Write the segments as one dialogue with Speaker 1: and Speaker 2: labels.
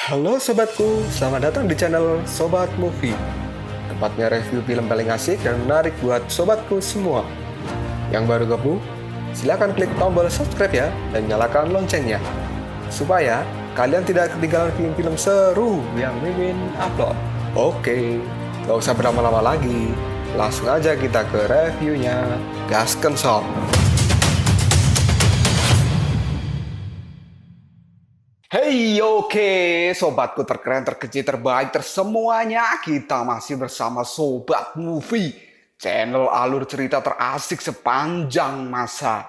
Speaker 1: Halo sobatku, selamat datang di channel Sobat Movie. Tempatnya review film paling asik dan menarik buat sobatku semua. Yang baru gabung, silakan klik tombol subscribe ya dan nyalakan loncengnya. Supaya kalian tidak ketinggalan film-film seru yang Mimin upload. Oke, gak usah berlama-lama lagi. Langsung aja kita ke reviewnya. Gasken sob. Hey, oke, sobatku terkeren, terkecil, terbaik, tersemuanya. Kita masih bersama Sobat Movie, channel alur cerita terasik sepanjang masa.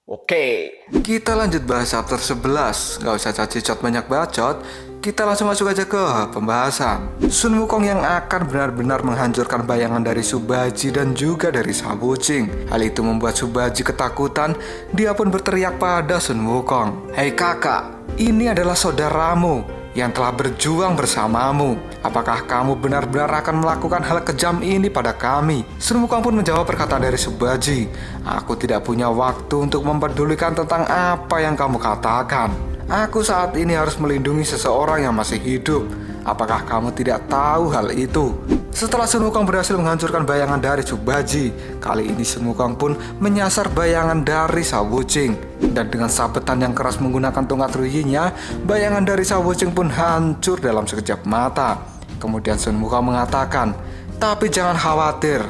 Speaker 1: Oke, kita lanjut bahas chapter 11. Gak usah cacicot banyak bacot, kita langsung masuk aja ke pembahasan. Sun Wukong yang akan benar-benar menghancurkan bayangan dari Subaji dan juga dari Sabucing. Hal itu membuat Subaji ketakutan. Dia pun berteriak pada Sun Wukong, "Hei kakak, ini adalah saudaramu yang telah berjuang bersamamu. Apakah kamu benar-benar akan melakukan hal kejam ini pada kami?" Sun Wukong pun menjawab perkataan dari Subaji, "Aku tidak punya waktu untuk mempedulikan tentang apa yang kamu katakan. Aku saat ini harus melindungi seseorang yang masih hidup. Apakah kamu tidak tahu hal itu?" Setelah Sun Wukong berhasil menghancurkan bayangan dari Subaji, kali ini Sun Wukong pun menyasar bayangan dari Sabucing. Dan dengan sabetan yang keras menggunakan tongkat ruyinya, bayangan dari Sabucing pun hancur dalam sekejap mata. Kemudian Sun Wukong mengatakan, "Tapi jangan khawatir,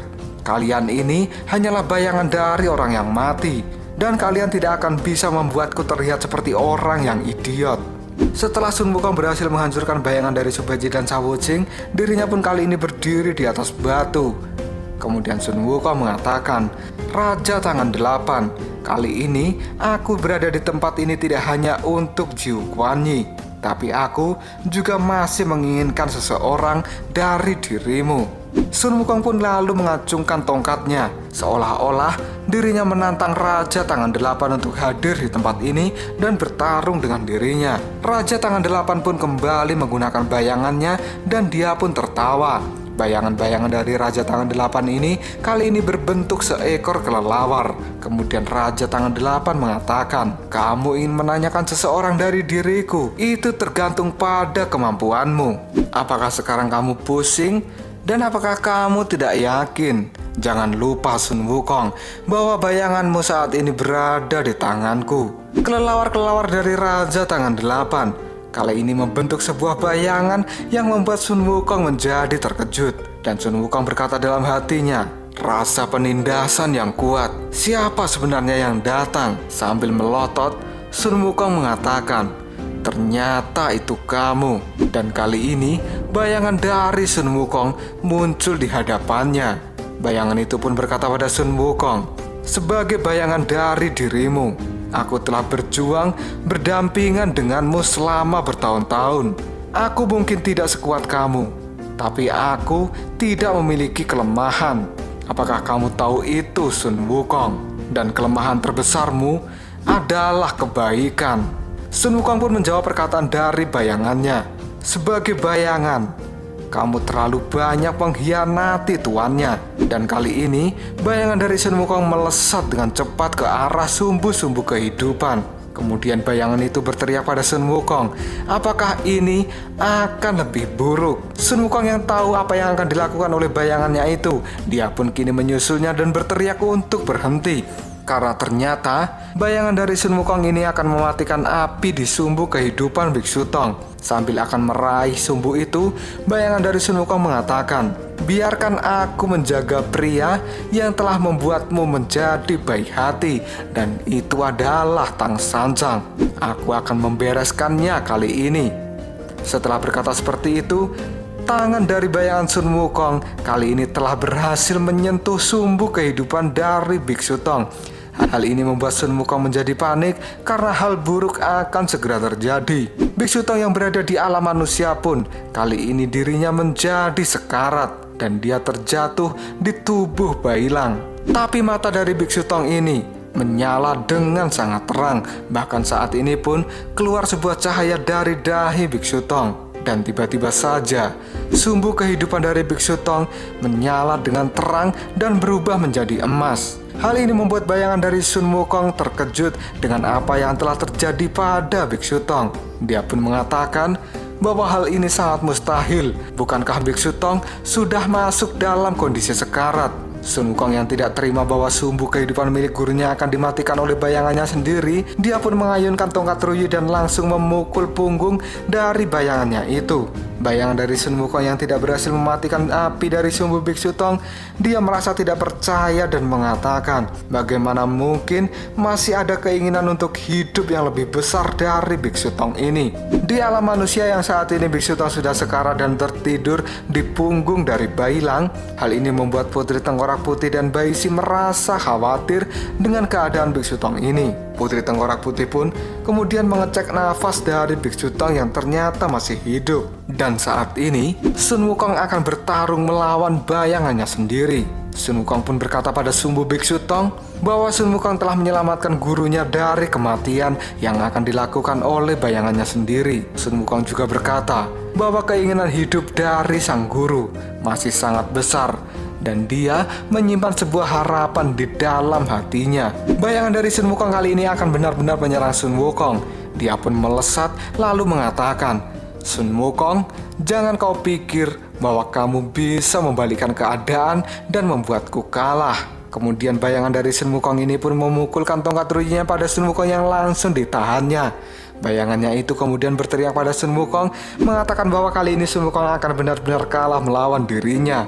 Speaker 1: kalian ini hanyalah bayangan dari orang yang mati. Dan kalian tidak akan bisa membuatku terlihat seperti orang yang idiot." Setelah Sun Wukong berhasil menghancurkan bayangan dari Subaji dan Sabucing, dirinya pun kali ini berdiri di atas batu. Kemudian Sun Wukong mengatakan, "Raja Tangan Delapan, kali ini aku berada di tempat ini tidak hanya untuk Jiu Quan Yi, tapi aku juga masih menginginkan seseorang dari dirimu." Sun Wukong pun lalu mengacungkan tongkatnya, seolah-olah dirinya menantang Raja Tangan Delapan untuk hadir di tempat ini dan bertarung dengan dirinya. Raja Tangan Delapan pun kembali menggunakan bayangannya dan dia pun tertawa. Bayangan-bayangan dari Raja Tangan Delapan ini kali ini berbentuk seekor kelelawar. Kemudian Raja Tangan Delapan mengatakan, "Kamu ingin menanyakan seseorang dari diriku? Itu tergantung pada kemampuanmu. Apakah sekarang kamu pusing? Dan apakah kamu tidak yakin? Jangan lupa Sun Wukong, bahwa bayanganmu saat ini berada di tanganku." Kelelawar-kelelawar dari Raja Tangan Delapan kali ini membentuk sebuah bayangan yang membuat Sun Wukong menjadi terkejut. Dan Sun Wukong berkata dalam hatinya, "Rasa penindasan yang kuat. Siapa sebenarnya yang datang?" Sambil melotot, Sun Wukong mengatakan, "Ternyata itu kamu." Dan kali ini bayangan dari Sun Wukong muncul di hadapannya. Bayangan itu pun berkata pada Sun Wukong, "Sebagai bayangan dari dirimu, aku telah berjuang berdampingan denganmu selama bertahun-tahun. Aku mungkin tidak sekuat kamu, tapi aku tidak memiliki kelemahan. Apakah kamu tahu itu, Sun Wukong? Dan kelemahan terbesarmu adalah kebaikan." Sun Wukong pun menjawab perkataan dari bayangannya, "Sebagai bayangan, kamu terlalu banyak mengkhianati tuannya." Dan kali ini bayangan dari Sun Wukong melesat dengan cepat ke arah sumbu-sumbu kehidupan. Kemudian bayangan itu berteriak pada Sun Wukong, "Apakah ini akan lebih buruk?" Sun Wukong yang tahu apa yang akan dilakukan oleh bayangannya itu, dia pun kini menyusulnya dan berteriak untuk berhenti. Karena ternyata bayangan dari Sun Wukong ini akan mematikan api di sumbu kehidupan Biksu Tong. Sambil akan meraih sumbu itu, bayangan dari Sun Wukong mengatakan, "Biarkan aku menjaga pria yang telah membuatmu menjadi baik hati, dan itu adalah Tang Sanjang. Aku akan membereskannya kali ini." Setelah berkata seperti itu, tangan dari bayangan Sun Wukong kali ini telah berhasil menyentuh sumbu kehidupan dari Biksu Tong. Hal ini membuat Sun Wukong menjadi panik karena hal buruk akan segera terjadi. Biksu Tong yang berada di alam manusia pun kali ini dirinya menjadi sekarat dan dia terjatuh di tubuh Bailang. Tapi mata dari Biksu Tong ini menyala dengan sangat terang. Bahkan saat ini pun keluar sebuah cahaya dari dahi Biksu Tong. Dan tiba-tiba saja sumbu kehidupan dari Biksu Tong menyala dengan terang dan berubah menjadi emas. Hal ini membuat bayangan dari Sun Wukong terkejut dengan apa yang telah terjadi pada Biksu Tong. Dia pun mengatakan,
Speaker 2: bahwa hal ini sangat mustahil. Bukankah Biksu Tong sudah masuk dalam kondisi sekarat? Sun Wukong yang tidak terima bahwa sumbu kehidupan milik gurunya akan dimatikan oleh bayangannya sendiri, dia pun mengayunkan tongkat Ruyi dan langsung memukul punggung dari bayangannya itu. Bayangan dari Sun Wukong yang tidak berhasil mematikan api dari sumbu Biksu Tong, dia merasa tidak percaya dan mengatakan, bagaimana mungkin masih ada keinginan untuk hidup yang lebih besar dari Biksu Tong ini. Di alam manusia yang saat ini Biksu Tong sudah sekarat dan tertidur di punggung dari Bailang. Hal ini membuat Putri Tengkorak Putih dan Baishi merasa khawatir dengan keadaan Biksu Tong ini. Putri Tengkorak Putih pun kemudian mengecek nafas dari Biksu Tong yang ternyata masih hidup. Dan saat ini Sun Wukong akan bertarung melawan bayangannya sendiri. Sun Wukong pun berkata pada sumbu Biksu Tong bahwa Sun Wukong telah menyelamatkan gurunya dari kematian yang akan dilakukan oleh bayangannya sendiri. Sun Wukong juga berkata bahwa keinginan hidup dari sang guru masih sangat besar dan dia menyimpan sebuah harapan di dalam hatinya. Bayangan dari Sun Wukong kali ini akan benar-benar menyerang Sun Wukong. Dia pun melesat lalu mengatakan, Sun Wukong, jangan kau pikir bahwa kamu bisa membalikkan keadaan dan membuatku kalah. Kemudian bayangan dari Sun Wukong ini pun memukulkan tongkat Ruyinya pada Sun Wukong yang langsung ditahannya. Bayangannya itu kemudian berteriak pada Sun Wukong, mengatakan bahwa kali ini Sun Wukong akan benar-benar kalah melawan dirinya.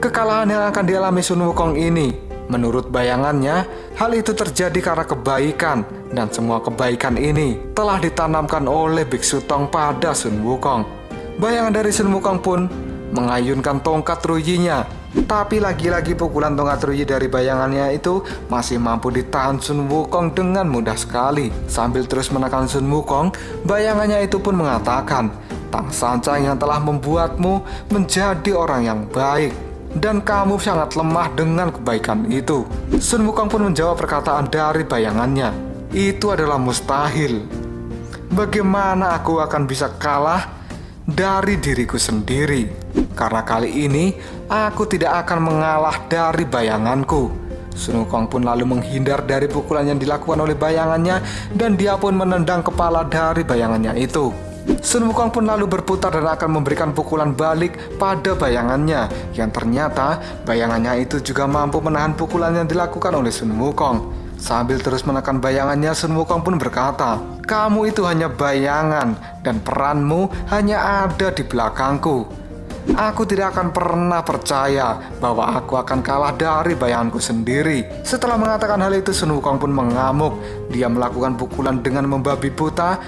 Speaker 2: Kekalahan yang akan dialami Sun Wukong ini, menurut bayangannya, hal itu terjadi karena kebaikan, dan semua kebaikan ini telah ditanamkan oleh Biksu Tong pada Sun Wukong. Bayangan dari Sun Wukong pun mengayunkan tongkat Ruyinya, tapi lagi-lagi pukulan tongkat Ruyi dari bayangannya itu masih mampu ditahan Sun Wukong dengan mudah sekali. Sambil terus menekan Sun Wukong, bayangannya itu pun mengatakan, Tang Sancang yang telah membuatmu menjadi orang yang baik, dan kamu sangat lemah dengan kebaikan itu. Sun Wukong pun menjawab perkataan dari bayangannya, itu adalah mustahil. Bagaimana aku akan bisa kalah dari diriku sendiri? Karena kali ini aku tidak akan mengalah dari bayanganku. Sun Wukong pun lalu menghindar dari pukulan yang dilakukan oleh bayangannya, dan dia pun menendang kepala dari bayangannya itu. Sun Wukong pun lalu berputar dan akan memberikan pukulan balik pada bayangannya, yang ternyata bayangannya itu juga mampu menahan pukulan yang dilakukan oleh Sun Wukong. Sambil terus menekan bayangannya, Sun Wukong pun berkata, kamu itu hanya bayangan dan peranmu hanya ada di belakangku. Aku tidak akan pernah percaya bahwa aku akan kalah dari bayanganku sendiri. Setelah mengatakan hal itu, Sun Wukong pun mengamuk. Dia melakukan pukulan dengan membabi buta,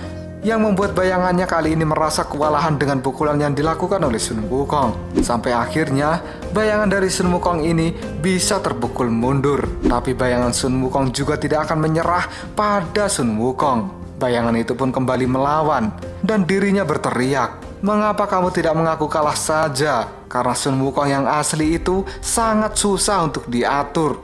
Speaker 2: yang membuat bayangannya kali ini merasa kewalahan dengan pukulan yang dilakukan oleh Sun Wukong. Sampai akhirnya bayangan dari Sun Wukong ini bisa terpukul mundur. Tapi bayangan Sun Wukong juga tidak akan menyerah pada Sun Wukong. Bayangan itu pun kembali melawan, dan dirinya berteriak, mengapa kamu tidak mengaku kalah saja? Karena Sun Wukong yang asli itu sangat susah untuk diatur,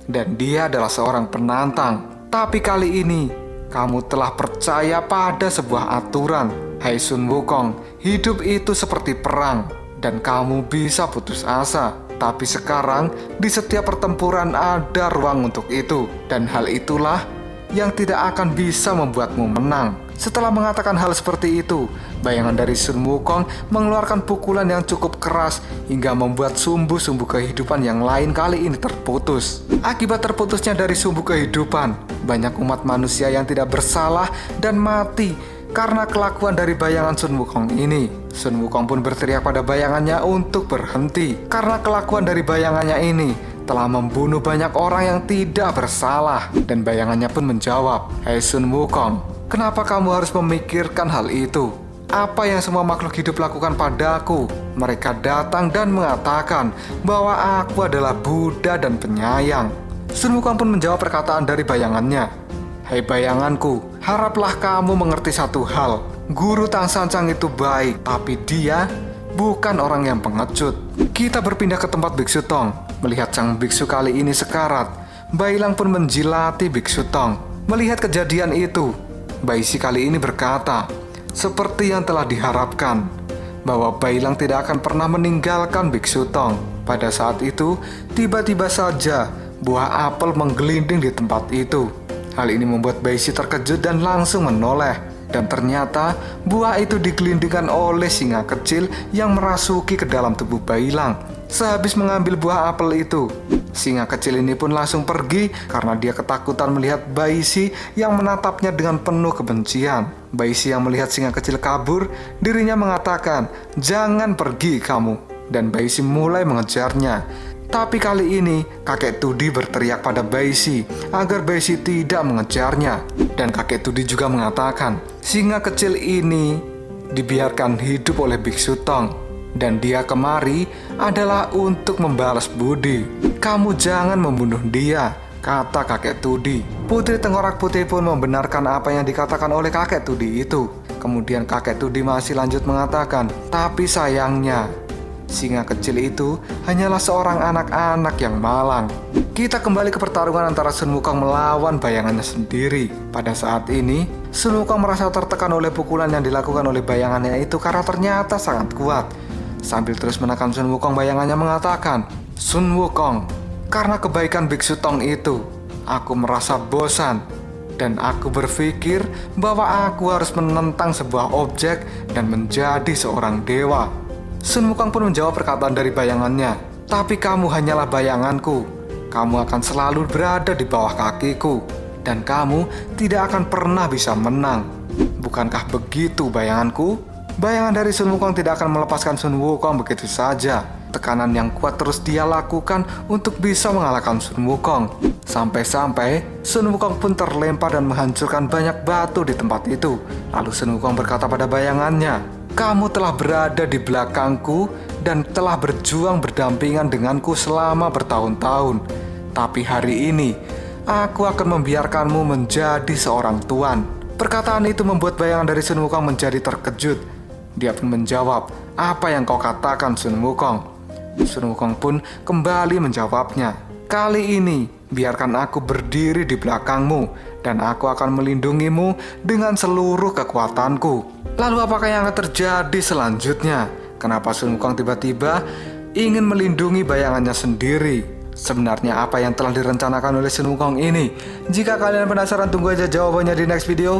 Speaker 2: dan dia adalah seorang penantang. Tapi kali ini kamu telah percaya pada sebuah aturan. Hai Sun Wukong, hidup itu seperti perang, dan kamu bisa putus asa. Tapi sekarang, di setiap pertempuran ada ruang untuk itu, dan hal itulah yang tidak akan bisa membuatmu menang. Setelah mengatakan hal seperti itu, bayangan dari Sun Wukong mengeluarkan pukulan yang cukup keras hingga membuat sumbu-sumbu kehidupan yang lain kali ini terputus. Akibat terputusnya dari sumbu kehidupan, banyak umat manusia yang tidak bersalah dan mati karena kelakuan dari bayangan Sun Wukong ini. Sun Wukong pun berteriak pada bayangannya untuk berhenti, karena kelakuan dari bayangannya ini telah membunuh banyak orang yang tidak bersalah. Dan bayangannya pun menjawab, hai Sun Wukong, kenapa kamu harus memikirkan hal itu? Apa yang semua makhluk hidup lakukan padaku? Mereka datang dan mengatakan bahwa aku adalah Buddha dan penyayang. Sun Wukong pun menjawab perkataan dari bayangannya, hai bayanganku, haraplah kamu mengerti satu hal. Guru Tang Sancang itu baik, tapi dia bukan orang yang pengecut. Kita berpindah ke tempat Biksu Tong. Melihat sang biksu kali ini sekarat, Bailang pun menjilati Biksu Tong. Melihat kejadian itu, Baishi kali ini berkata, seperti yang telah diharapkan, bahwa Bailang tidak akan pernah meninggalkan Biksu Tong. Pada saat itu, tiba-tiba saja buah apel menggelinding di tempat itu. Hal ini membuat Baishi terkejut dan langsung menoleh. Dan ternyata buah itu digelindingkan oleh singa kecil yang merasuki ke dalam tubuh Bailang. Sehabis mengambil buah apel itu, singa kecil ini pun langsung pergi karena dia ketakutan melihat Baishi yang menatapnya dengan penuh kebencian. Baishi yang melihat singa kecil kabur, dirinya mengatakan, "Jangan pergi kamu." Dan Baishi mulai mengejarnya. Tapi kali ini kakek Tudi berteriak pada Baishi agar Baishi tidak mengejarnya. Dan kakek Tudi juga mengatakan, singa kecil ini dibiarkan hidup oleh Biksu Tong, dan dia kemari adalah untuk membalas budi. Kamu jangan membunuh dia, kata kakek Tudi. Putri Tengkorak Putih pun membenarkan apa yang dikatakan oleh kakek Tudi itu. Kemudian kakek Tudi masih lanjut mengatakan, tapi sayangnya singa kecil itu hanyalah seorang anak-anak yang malang. Kita kembali ke pertarungan antara Sun Wukong melawan bayangannya sendiri. Pada saat ini, Sun Wukong merasa tertekan oleh pukulan yang dilakukan oleh bayangannya itu karena ternyata sangat kuat. Sambil terus menekan Sun Wukong, bayangannya mengatakan, Sun Wukong, karena kebaikan Biksu Tong itu, aku merasa bosan. Dan aku berpikir bahwa aku harus menentang sebuah objek dan menjadi seorang dewa. Sun Wukong pun menjawab perkataan dari bayangannya, tapi kamu hanyalah bayanganku. Kamu akan selalu berada di bawah kakiku, dan kamu tidak akan pernah bisa menang. Bukankah begitu bayanganku? Bayangan dari Sun Wukong tidak akan melepaskan Sun Wukong begitu saja. Tekanan yang kuat terus dia lakukan untuk bisa mengalahkan Sun Wukong. Sampai-sampai Sun Wukong pun terlempar dan menghancurkan banyak batu di tempat itu. Lalu Sun Wukong berkata pada bayangannya, kamu telah berada di belakangku dan telah berjuang berdampingan denganku selama bertahun-tahun. Tapi hari ini, aku akan membiarkanmu menjadi seorang tuan. Perkataan itu membuat bayangan dari Sun Wukong menjadi terkejut. Dia pun menjawab, apa yang kau katakan Sun Wukong? Sun Wukong pun kembali menjawabnya, kali ini biarkan aku berdiri di belakangmu dan aku akan melindungimu dengan seluruh kekuatanku. Lalu apakah yang akan terjadi selanjutnya? Kenapa Sun Wukong tiba-tiba ingin melindungi bayangannya sendiri? Sebenarnya apa yang telah direncanakan oleh Sun Wukong ini? Jika kalian penasaran, tunggu aja jawabannya di next video.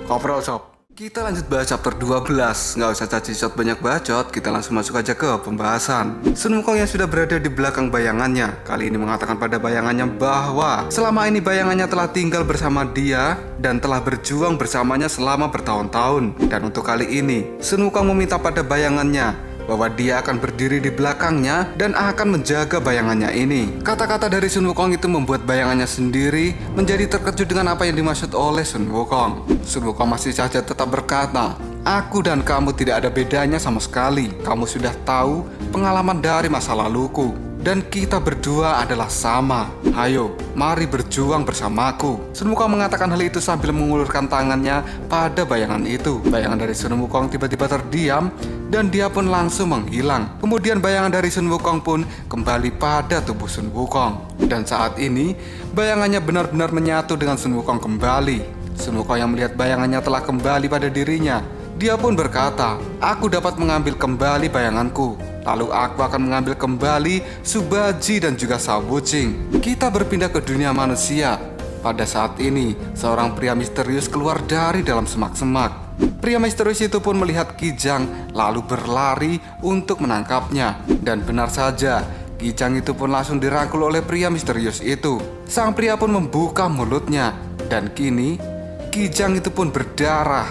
Speaker 2: Koprol Sob. Kita lanjut bahas chapter 12. Nggak usah caci shot banyak bacot, kita langsung masuk aja ke pembahasan. Sun Wukong yang sudah berada di belakang bayangannya kali ini mengatakan pada bayangannya bahwa selama ini bayangannya telah tinggal bersama dia dan telah berjuang bersamanya selama bertahun-tahun. Dan untuk kali ini Sun Wukong meminta pada bayangannya bahwa dia akan berdiri di belakangnya dan akan menjaga bayangannya ini. Kata-kata dari Sun Wukong itu membuat bayangannya sendiri menjadi terkejut dengan apa yang dimaksud oleh Sun Wukong. Sun Wukong masih saja tetap berkata, aku dan kamu tidak ada bedanya sama sekali. Kamu sudah tahu pengalaman dari masa laluku. Dan kita berdua adalah sama. Ayo, mari berjuang bersamaku. Sun Wukong mengatakan hal itu sambil mengulurkan tangannya pada bayangan itu. Bayangan dari Sun Wukong tiba-tiba terdiam dan dia pun langsung menghilang. Kemudian bayangan dari Sun Wukong pun kembali pada tubuh Sun Wukong. Dan saat ini, bayangannya benar-benar menyatu dengan Sun Wukong kembali. Sun Wukong yang melihat bayangannya telah kembali pada dirinya, dia pun berkata, aku dapat mengambil kembali bayanganku. Lalu aku akan mengambil kembali Subaji dan juga Sabucing. Kita berpindah ke dunia manusia. Pada saat ini, seorang pria misterius keluar dari dalam semak-semak. Pria misterius itu pun melihat Kijang, lalu berlari untuk menangkapnya. Dan benar saja, Kijang itu pun langsung dirangkul oleh pria misterius itu. Sang pria pun membuka mulutnya, dan kini Kijang itu pun berdarah.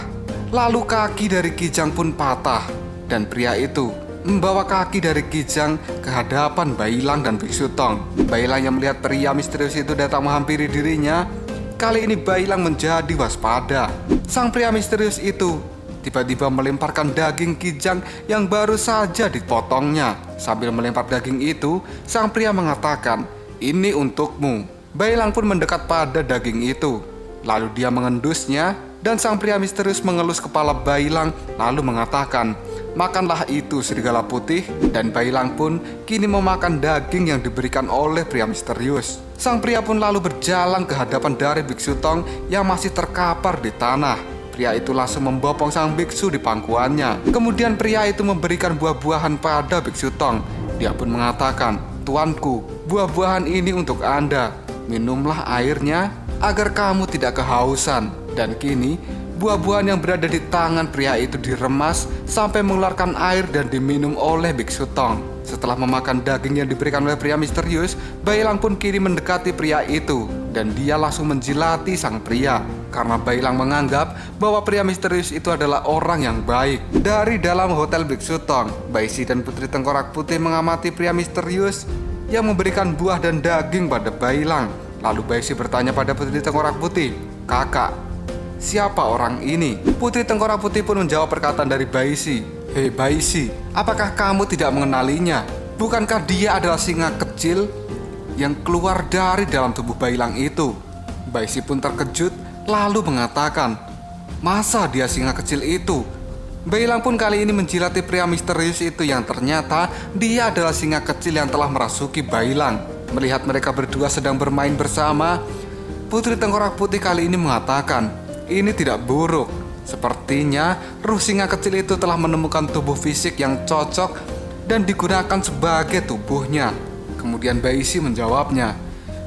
Speaker 2: Lalu kaki dari Kijang pun patah, dan pria itu membawa kaki dari Kijang ke hadapan Bailang dan Biksu Tong. Bailang yang melihat pria misterius itu datang menghampiri dirinya, kali ini Bailang menjadi waspada. Sang pria misterius itu tiba-tiba melemparkan daging Kijang yang baru saja dipotongnya. Sambil melempar daging itu, sang pria mengatakan, ini untukmu. Bailang pun mendekat pada daging itu. Lalu dia mengendusnya, dan sang pria misterius mengelus kepala Bailang lalu mengatakan, makanlah itu serigala putih. Dan Bailang pun kini memakan daging yang diberikan oleh pria misterius. Sang pria pun lalu berjalan ke hadapan dari Biksu Tong yang masih terkapar di tanah. Pria itu langsung membopong sang biksu di pangkuannya. Kemudian pria itu memberikan buah-buahan pada Biksu Tong. Dia pun mengatakan, tuanku, buah-buahan ini untuk Anda. Minumlah airnya agar kamu tidak kehausan. Dan kini Buah-buahan yang berada di tangan pria itu diremas sampai mengeluarkan air dan diminum oleh Biksu Tong. Setelah memakan daging yang diberikan oleh pria misterius, Bailang pun kini mendekati pria itu dan dia langsung menjilati sang pria karena Bailang menganggap bahwa pria misterius itu adalah orang yang baik. Dari dalam hotel Biksu Tong, Baisi dan Putri Tengkorak Putih mengamati pria misterius yang memberikan buah dan daging pada Bailang. Lalu Baisi bertanya pada Putri Tengkorak Putih, "Kakak, siapa orang ini?" Putri Tengkorak Putih pun menjawab perkataan dari Baisi, "Hei Baisi, apakah kamu tidak mengenalinya? Bukankah dia adalah singa kecil yang keluar dari dalam tubuh Bailang itu?" Baisi pun terkejut lalu mengatakan, "Masa dia singa kecil itu?" Bailang pun kali ini menjilati pria misterius itu yang ternyata dia adalah singa kecil yang telah merasuki Bailang. Melihat mereka berdua sedang bermain bersama, Putri Tengkorak Putih kali ini mengatakan, "Ini tidak buruk. Sepertinya ruh singa kecil itu telah menemukan tubuh fisik yang cocok dan digunakan sebagai tubuhnya." Kemudian Baisi menjawabnya,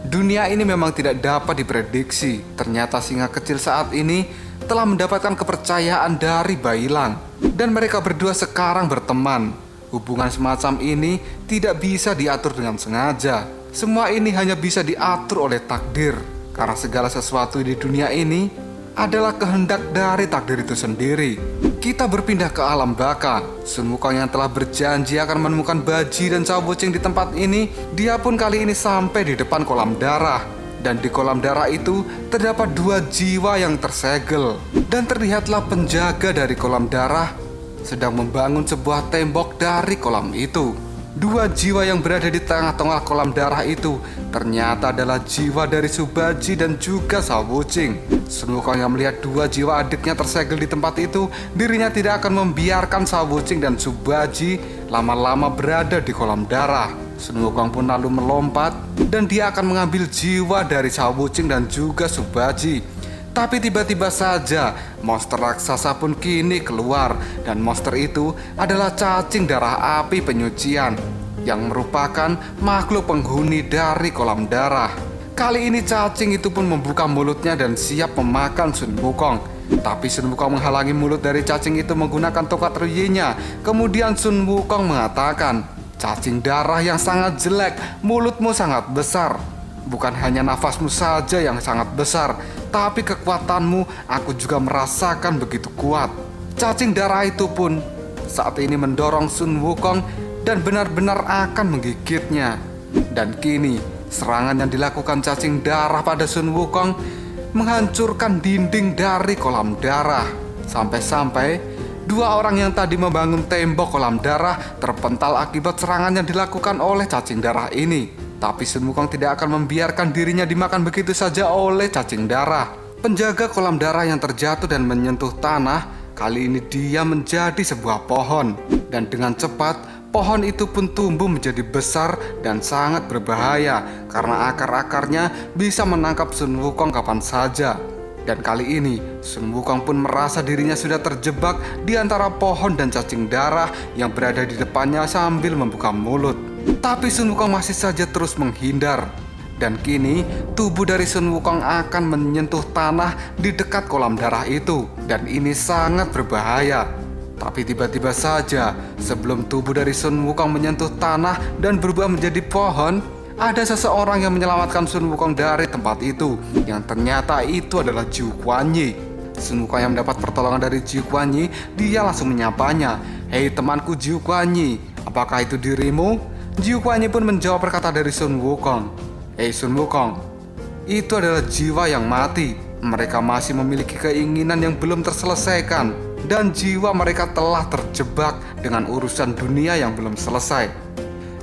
Speaker 2: "Dunia ini memang tidak dapat diprediksi. Ternyata singa kecil saat ini telah mendapatkan kepercayaan dari Bailang dan mereka berdua sekarang berteman. Hubungan semacam ini tidak bisa diatur dengan sengaja. Semua ini hanya bisa diatur oleh takdir, karena segala sesuatu di dunia ini adalah kehendak dari takdir itu sendiri." Kita berpindah ke alam baka. Sun Wukong yang telah berjanji akan menemukan Baji dan Cao Wuching di tempat ini, dia pun kali ini sampai di depan kolam darah. Dan di kolam darah itu terdapat 2 jiwa yang tersegel. Dan terlihatlah penjaga dari kolam darah sedang membangun sebuah tembok dari kolam itu. 2 jiwa yang berada di tengah-tengah kolam darah itu ternyata adalah jiwa dari Subaji dan juga Cao Wuching. Sun Wukong yang melihat 2 jiwa adiknya tersegel di tempat itu, dirinya tidak akan membiarkan Cao Wuching dan Subaji lama-lama berada di kolam darah. Sun Wukong pun lalu melompat dan dia akan mengambil jiwa dari Cao Wuching dan juga Subaji. Tapi tiba-tiba saja monster raksasa pun kini keluar, dan monster itu adalah cacing darah api penyucian yang merupakan makhluk penghuni dari kolam darah. Kali ini cacing itu pun membuka mulutnya dan siap memakan Sun Wukong. Tapi Sun Wukong menghalangi mulut dari cacing itu menggunakan tongkat ryinya. Kemudian Sun Wukong mengatakan, "Cacing darah yang sangat jelek, mulutmu sangat besar. Bukan hanya nafasmu saja yang sangat besar, tapi kekuatanmu aku juga merasakan begitu kuat." Cacing darah itu pun saat ini mendorong Sun Wukong dan benar-benar akan menggigitnya. Dan kini serangan yang dilakukan cacing darah pada Sun Wukong menghancurkan dinding dari kolam darah. Sampai-sampai 2 orang yang tadi membangun tembok kolam darah terpental akibat serangan yang dilakukan oleh cacing darah ini. Tapi Sun Wukong tidak akan membiarkan dirinya dimakan begitu saja oleh cacing darah. Penjaga kolam darah yang terjatuh dan menyentuh tanah, kali ini dia menjadi sebuah pohon. Dan dengan cepat, pohon itu pun tumbuh menjadi besar dan sangat berbahaya karena akar-akarnya bisa menangkap Sun Wukong kapan saja. Dan kali ini, Sun Wukong pun merasa dirinya sudah terjebak di antara pohon dan cacing darah yang berada di depannya sambil membuka mulut. Tapi Sun Wukong masih saja terus menghindar. Dan kini, tubuh dari Sun Wukong akan menyentuh tanah di dekat kolam darah itu. Dan ini sangat berbahaya. Tapi tiba-tiba saja, sebelum tubuh dari Sun Wukong menyentuh tanah dan berubah menjadi pohon, ada seseorang yang menyelamatkan Sun Wukong dari tempat itu, yang ternyata itu adalah Jiu Kuanyi. Sun Wukong yang mendapat pertolongan dari Jiu Kuanyi, dia langsung menyapanya, "Hei temanku Jiu Kuanyi, apakah itu dirimu?" Jiu Kuanyi pun menjawab perkataan dari Sun Wukong, "Hei Sun Wukong, itu adalah jiwa yang mati. Mereka masih memiliki keinginan yang belum terselesaikan, dan jiwa mereka telah terjebak dengan urusan dunia yang belum selesai.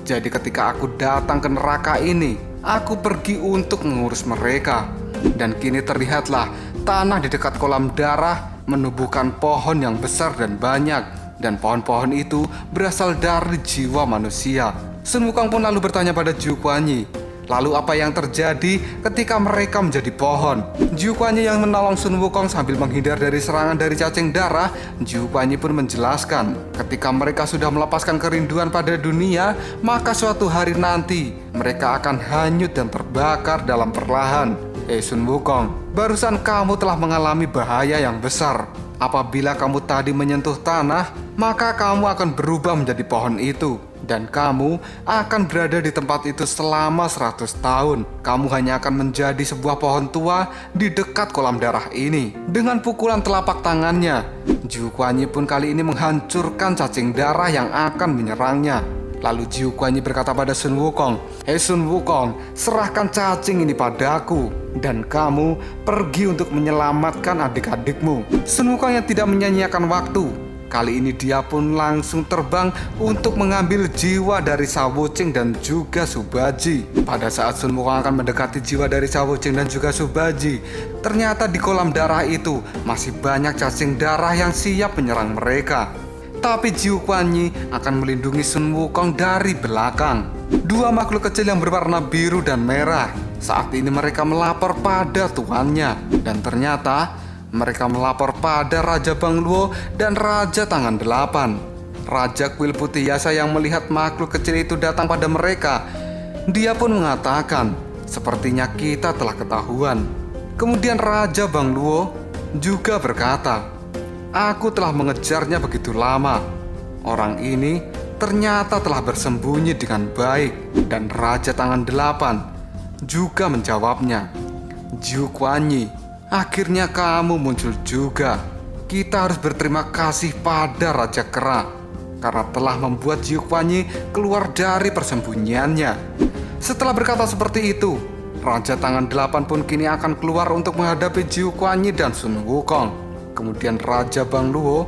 Speaker 2: Jadi ketika aku datang ke neraka ini, aku pergi untuk mengurus mereka." Dan kini terlihatlah tanah di dekat kolam darah menumbuhkan pohon yang besar dan banyak, dan pohon-pohon itu berasal dari jiwa manusia. Sun Wukong pun lalu bertanya pada Jiu Kuanyi, "Lalu apa yang terjadi ketika mereka menjadi pohon?" Jiu Kuanyi yang menolong Sun Wukong sambil menghindar dari serangan dari cacing darah, Jiu Kuanyi pun menjelaskan, ketika mereka sudah melepaskan kerinduan pada dunia, maka suatu hari nanti mereka akan hanyut dan terbakar dalam perlahan. Sun Wukong, barusan kamu telah mengalami bahaya yang besar. Apabila kamu tadi menyentuh tanah, maka kamu akan berubah menjadi pohon itu. Dan kamu akan berada di tempat itu selama 100 tahun. Kamu hanya akan menjadi sebuah pohon tua di dekat kolam darah ini. Dengan pukulan telapak tangannya, Zhu Guanyi pun kali ini menghancurkan cacing darah yang akan menyerangnya. Lalu Zhu Guanyi berkata pada Sun Wukong, Sun Wukong, serahkan cacing ini padaku, dan kamu pergi untuk menyelamatkan adik-adikmu. Sun Wukong yang tidak menyia-nyiakan waktu, kali ini dia pun langsung terbang untuk mengambil jiwa dari Shao Wuqing dan juga Subaji. Pada saat Sun Wukong akan mendekati jiwa dari Shao Wuqing dan juga Subaji, ternyata di kolam darah itu masih banyak cacing darah yang siap menyerang mereka. Tapi Zhu Guanyi akan melindungi Sun Wukong dari belakang. Dua makhluk kecil yang berwarna biru dan merah. Saat ini mereka melapor pada tuannya. Dan ternyata mereka melapor pada Raja Bang Luo dan Raja Tangan Delapan. Raja Kuil Putih Yasa yang melihat makhluk kecil itu datang pada mereka, dia pun mengatakan, sepertinya kita telah ketahuan. Kemudian Raja Bang Luo juga berkata, aku telah mengejarnya begitu lama. Orang ini ternyata telah bersembunyi dengan baik. Dan Raja Tangan Delapan juga menjawabnya, Zhu Guanyi, akhirnya kamu muncul juga. Kita harus berterima kasih pada Raja Kera karena telah membuat Zhu Guanyi keluar dari persembunyiannya. Setelah berkata seperti itu, Raja Tangan Delapan pun kini akan keluar untuk menghadapi Zhu Guanyi dan Sun Wukong. Kemudian Raja Bang Luo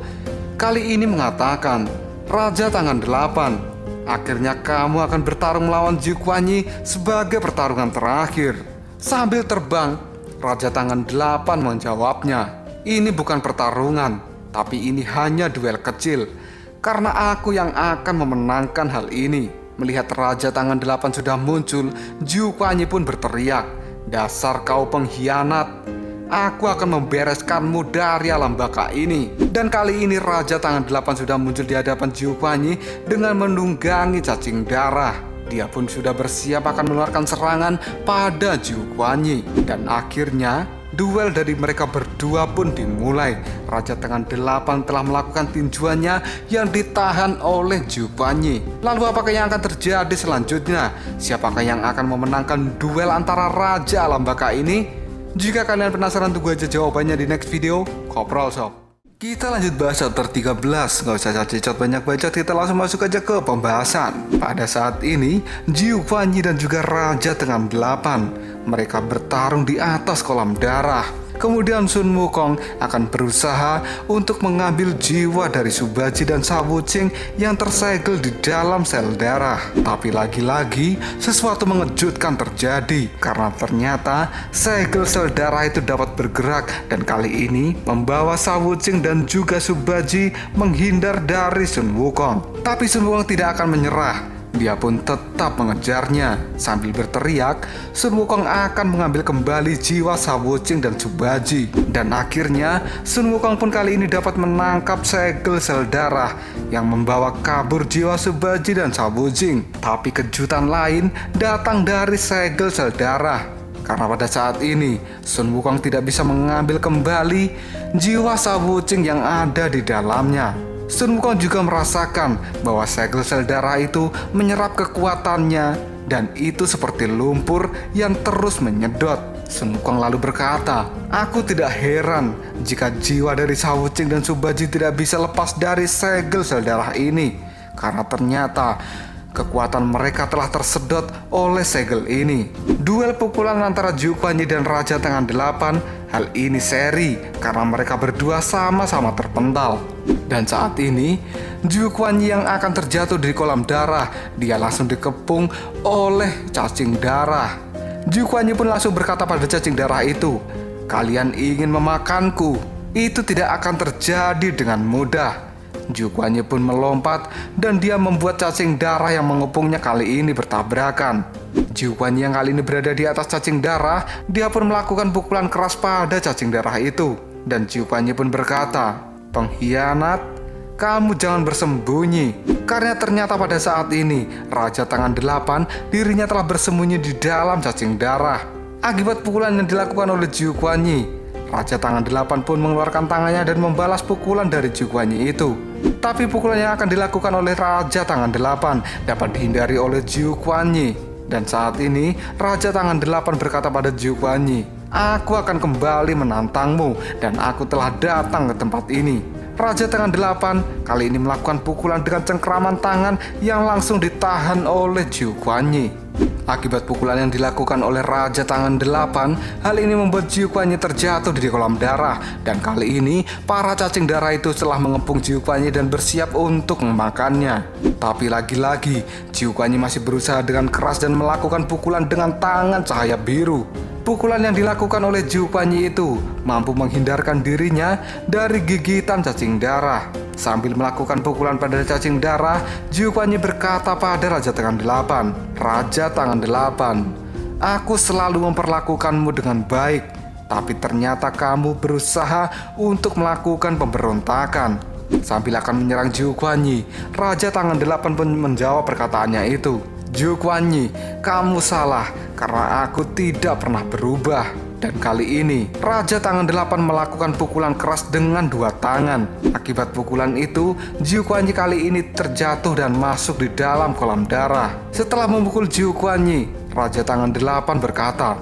Speaker 2: kali ini mengatakan, Raja Tangan Delapan, akhirnya kamu akan bertarung melawan Zhu Guanyi sebagai pertarungan terakhir. Sambil terbang, Raja Tangan Delapan menjawabnya, ini bukan pertarungan, tapi ini hanya duel kecil. Karena aku yang akan memenangkan hal ini. Melihat Raja Tangan Delapan sudah muncul, Zhu Guanyi pun berteriak, dasar kau pengkhianat. Aku akan membereskanmu dari alam baka ini. Dan kali ini Raja Tangan Delapan sudah muncul di hadapan Zhu Guanyi dengan menunggangi cacing darah. Dia pun sudah bersiap akan mengeluarkan serangan pada Zhu Guanyi. Dan akhirnya duel dari mereka berdua pun dimulai. Raja Tangan Delapan telah melakukan tinjuannya yang ditahan oleh Zhu Guanyi. Lalu apakah yang akan terjadi selanjutnya? Siapakah yang akan memenangkan duel antara Raja Alam Baka ini? Jika kalian penasaran, tunggu aja jawabannya di next video. Koprol Sob. Kita lanjut bahas chapter 13. Gak usah cacicot banyak bacot, kita langsung masuk aja ke pembahasan. Pada saat ini, Zhu Guanyi dan juga Raja Tangan Delapan, mereka bertarung di atas kolam darah. Kemudian Sun Wukong akan berusaha untuk mengambil jiwa dari Subaji dan Shao Wuqing yang tersegel di dalam sel darah. Tapi lagi-lagi sesuatu mengejutkan terjadi karena ternyata segel sel darah itu dapat bergerak dan kali ini membawa Shao Wuqing dan juga Subaji menghindar dari Sun Wukong. Tapi Sun Wukong tidak akan menyerah. Dia pun tetap mengejarnya. Sambil berteriak, Sun Wukong akan mengambil kembali jiwa Shao Wuqing dan Subaji. Dan akhirnya Sun Wukong pun kali ini dapat menangkap segel sel darah yang membawa kabur jiwa Subaji dan Shao Wuqing. Tapi kejutan lain datang dari segel sel darah. Karena pada saat ini Sun Wukong tidak bisa mengambil kembali jiwa Shao Wuqing yang ada di dalamnya. Sun Wukong juga merasakan bahwa segel sel darah itu menyerap kekuatannya dan itu seperti lumpur yang terus menyedot. Sun Wukong lalu berkata, aku tidak heran jika jiwa dari Shao Wuqing dan Subaji tidak bisa lepas dari segel sel darah ini, karena ternyata kekuatan mereka telah tersedot oleh segel ini. Duel pukulan antara Zhu Guanyi dan Raja Tangan Delapan, hal ini seri karena mereka berdua sama-sama terpental. Dan saat ini Zhu Guanyi yang akan terjatuh di kolam darah, dia langsung dikepung oleh cacing darah. Zhu Guanyi pun langsung berkata pada cacing darah itu, kalian ingin memakanku? Itu tidak akan terjadi dengan mudah. Zhu Guanyi pun melompat dan dia membuat cacing darah yang mengepungnya kali ini bertabrakan. Zhu Guanyi yang kali ini berada di atas cacing darah, dia pun melakukan pukulan keras pada cacing darah itu. Dan Zhu Guanyi pun berkata, pengkhianat, kamu jangan bersembunyi. Karena ternyata pada saat ini Raja Tangan Delapan dirinya telah bersembunyi di dalam cacing darah. Akibat pukulan yang dilakukan oleh Zhu Guanyi, Raja Tangan Delapan pun mengeluarkan tangannya dan membalas pukulan dari Zhu Guanyi itu. Tapi pukulan yang akan dilakukan oleh Raja Tangan Delapan dapat dihindari oleh Zhu Guanyi. Dan saat ini Raja Tangan Delapan berkata pada Zhu Guanyi, "Aku akan kembali menantangmu dan aku telah datang ke tempat ini." Raja Tangan Delapan kali ini melakukan pukulan dengan cengkraman tangan yang langsung ditahan oleh Zhu Guanyi. Akibat pukulan yang dilakukan oleh Raja Tangan Delapan, hal ini membuat Zhu Guanyi terjatuh di kolam darah. Dan kali ini para cacing darah itu telah mengepung Zhu Guanyi dan bersiap untuk memakannya. Tapi lagi-lagi Zhu Guanyi masih berusaha dengan keras dan melakukan pukulan dengan tangan cahaya biru. Pukulan yang dilakukan oleh Zhu Guanyi itu mampu menghindarkan dirinya dari gigitan cacing darah. Sambil melakukan pukulan pada cacing darah, Zhu Guanyi berkata pada Raja Tangan Delapan, "Raja Tangan Delapan, aku selalu memperlakukanmu dengan baik, tapi ternyata kamu berusaha untuk melakukan pemberontakan." Sambil akan menyerang Zhu Guanyi, Raja Tangan Delapan pun menjawab perkataannya itu, "Zhu Guanyi, kamu salah karena aku tidak pernah berubah." Dan kali ini Raja Tangan Delapan melakukan pukulan keras dengan dua tangan. Akibat pukulan itu, Zhu Guanyi kali ini terjatuh dan masuk di dalam kolam darah. Setelah memukul Zhu Guanyi, Raja Tangan Delapan berkata,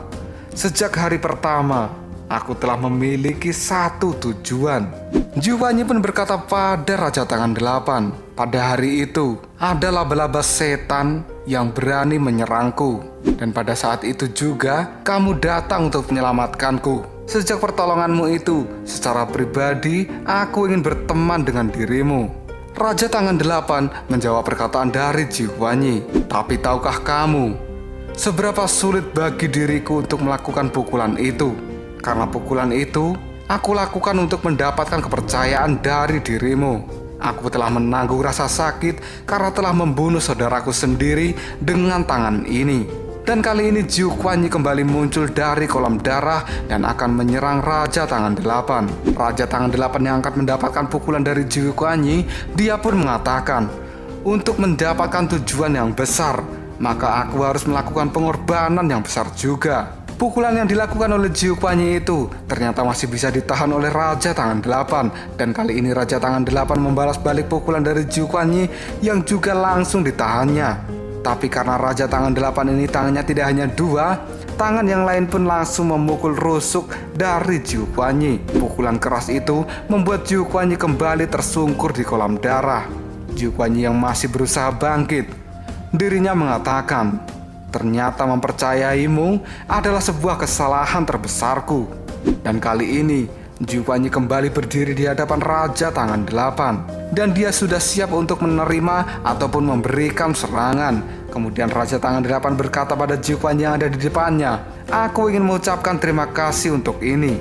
Speaker 2: "Sejak hari pertama, aku telah memiliki satu tujuan." Zhu Guanyi pun berkata pada Raja Tangan Delapan, "Pada hari itu, ada laba-laba setan yang berani menyerangku. Dan pada saat itu juga, kamu datang untuk menyelamatkanku. Sejak pertolonganmu itu, secara pribadi, aku ingin berteman dengan dirimu." Raja Tangan Delapan menjawab perkataan dari Zhu Guanyi, "Tapi tahukah kamu, seberapa sulit bagi diriku untuk melakukan pukulan itu? Karena pukulan itu, aku lakukan untuk mendapatkan kepercayaan dari dirimu. Aku telah menanggung rasa sakit karena telah membunuh saudaraku sendiri dengan tangan ini." Dan kali ini Zhu Guanyi kembali muncul dari kolam darah dan akan menyerang Raja Tangan Delapan. Raja Tangan Delapan yang akan mendapatkan pukulan dari Zhu Guanyi, dia pun mengatakan, "Untuk mendapatkan tujuan yang besar, maka aku harus melakukan pengorbanan yang besar juga." Pukulan yang dilakukan oleh Zhu Guanyi itu ternyata masih bisa ditahan oleh Raja Tangan Delapan. Dan kali ini Raja Tangan Delapan membalas balik pukulan dari Zhu Guanyi yang juga langsung ditahannya. Tapi karena Raja Tangan Delapan ini tangannya tidak hanya dua, tangan yang lain pun langsung memukul rusuk dari Zhu Guanyi. Pukulan keras itu membuat Zhu Guanyi kembali tersungkur di kolam darah. Zhu Guanyi yang masih berusaha bangkit, dirinya mengatakan, "Ternyata mempercayaimu adalah sebuah kesalahan terbesarku." Dan kali ini Zhu Guanyi kembali berdiri di hadapan Raja Tangan Delapan. Dan dia sudah siap untuk menerima ataupun memberikan serangan. Kemudian Raja Tangan Delapan berkata pada Zhu Guanyi yang ada di depannya, "Aku ingin mengucapkan terima kasih untuk ini.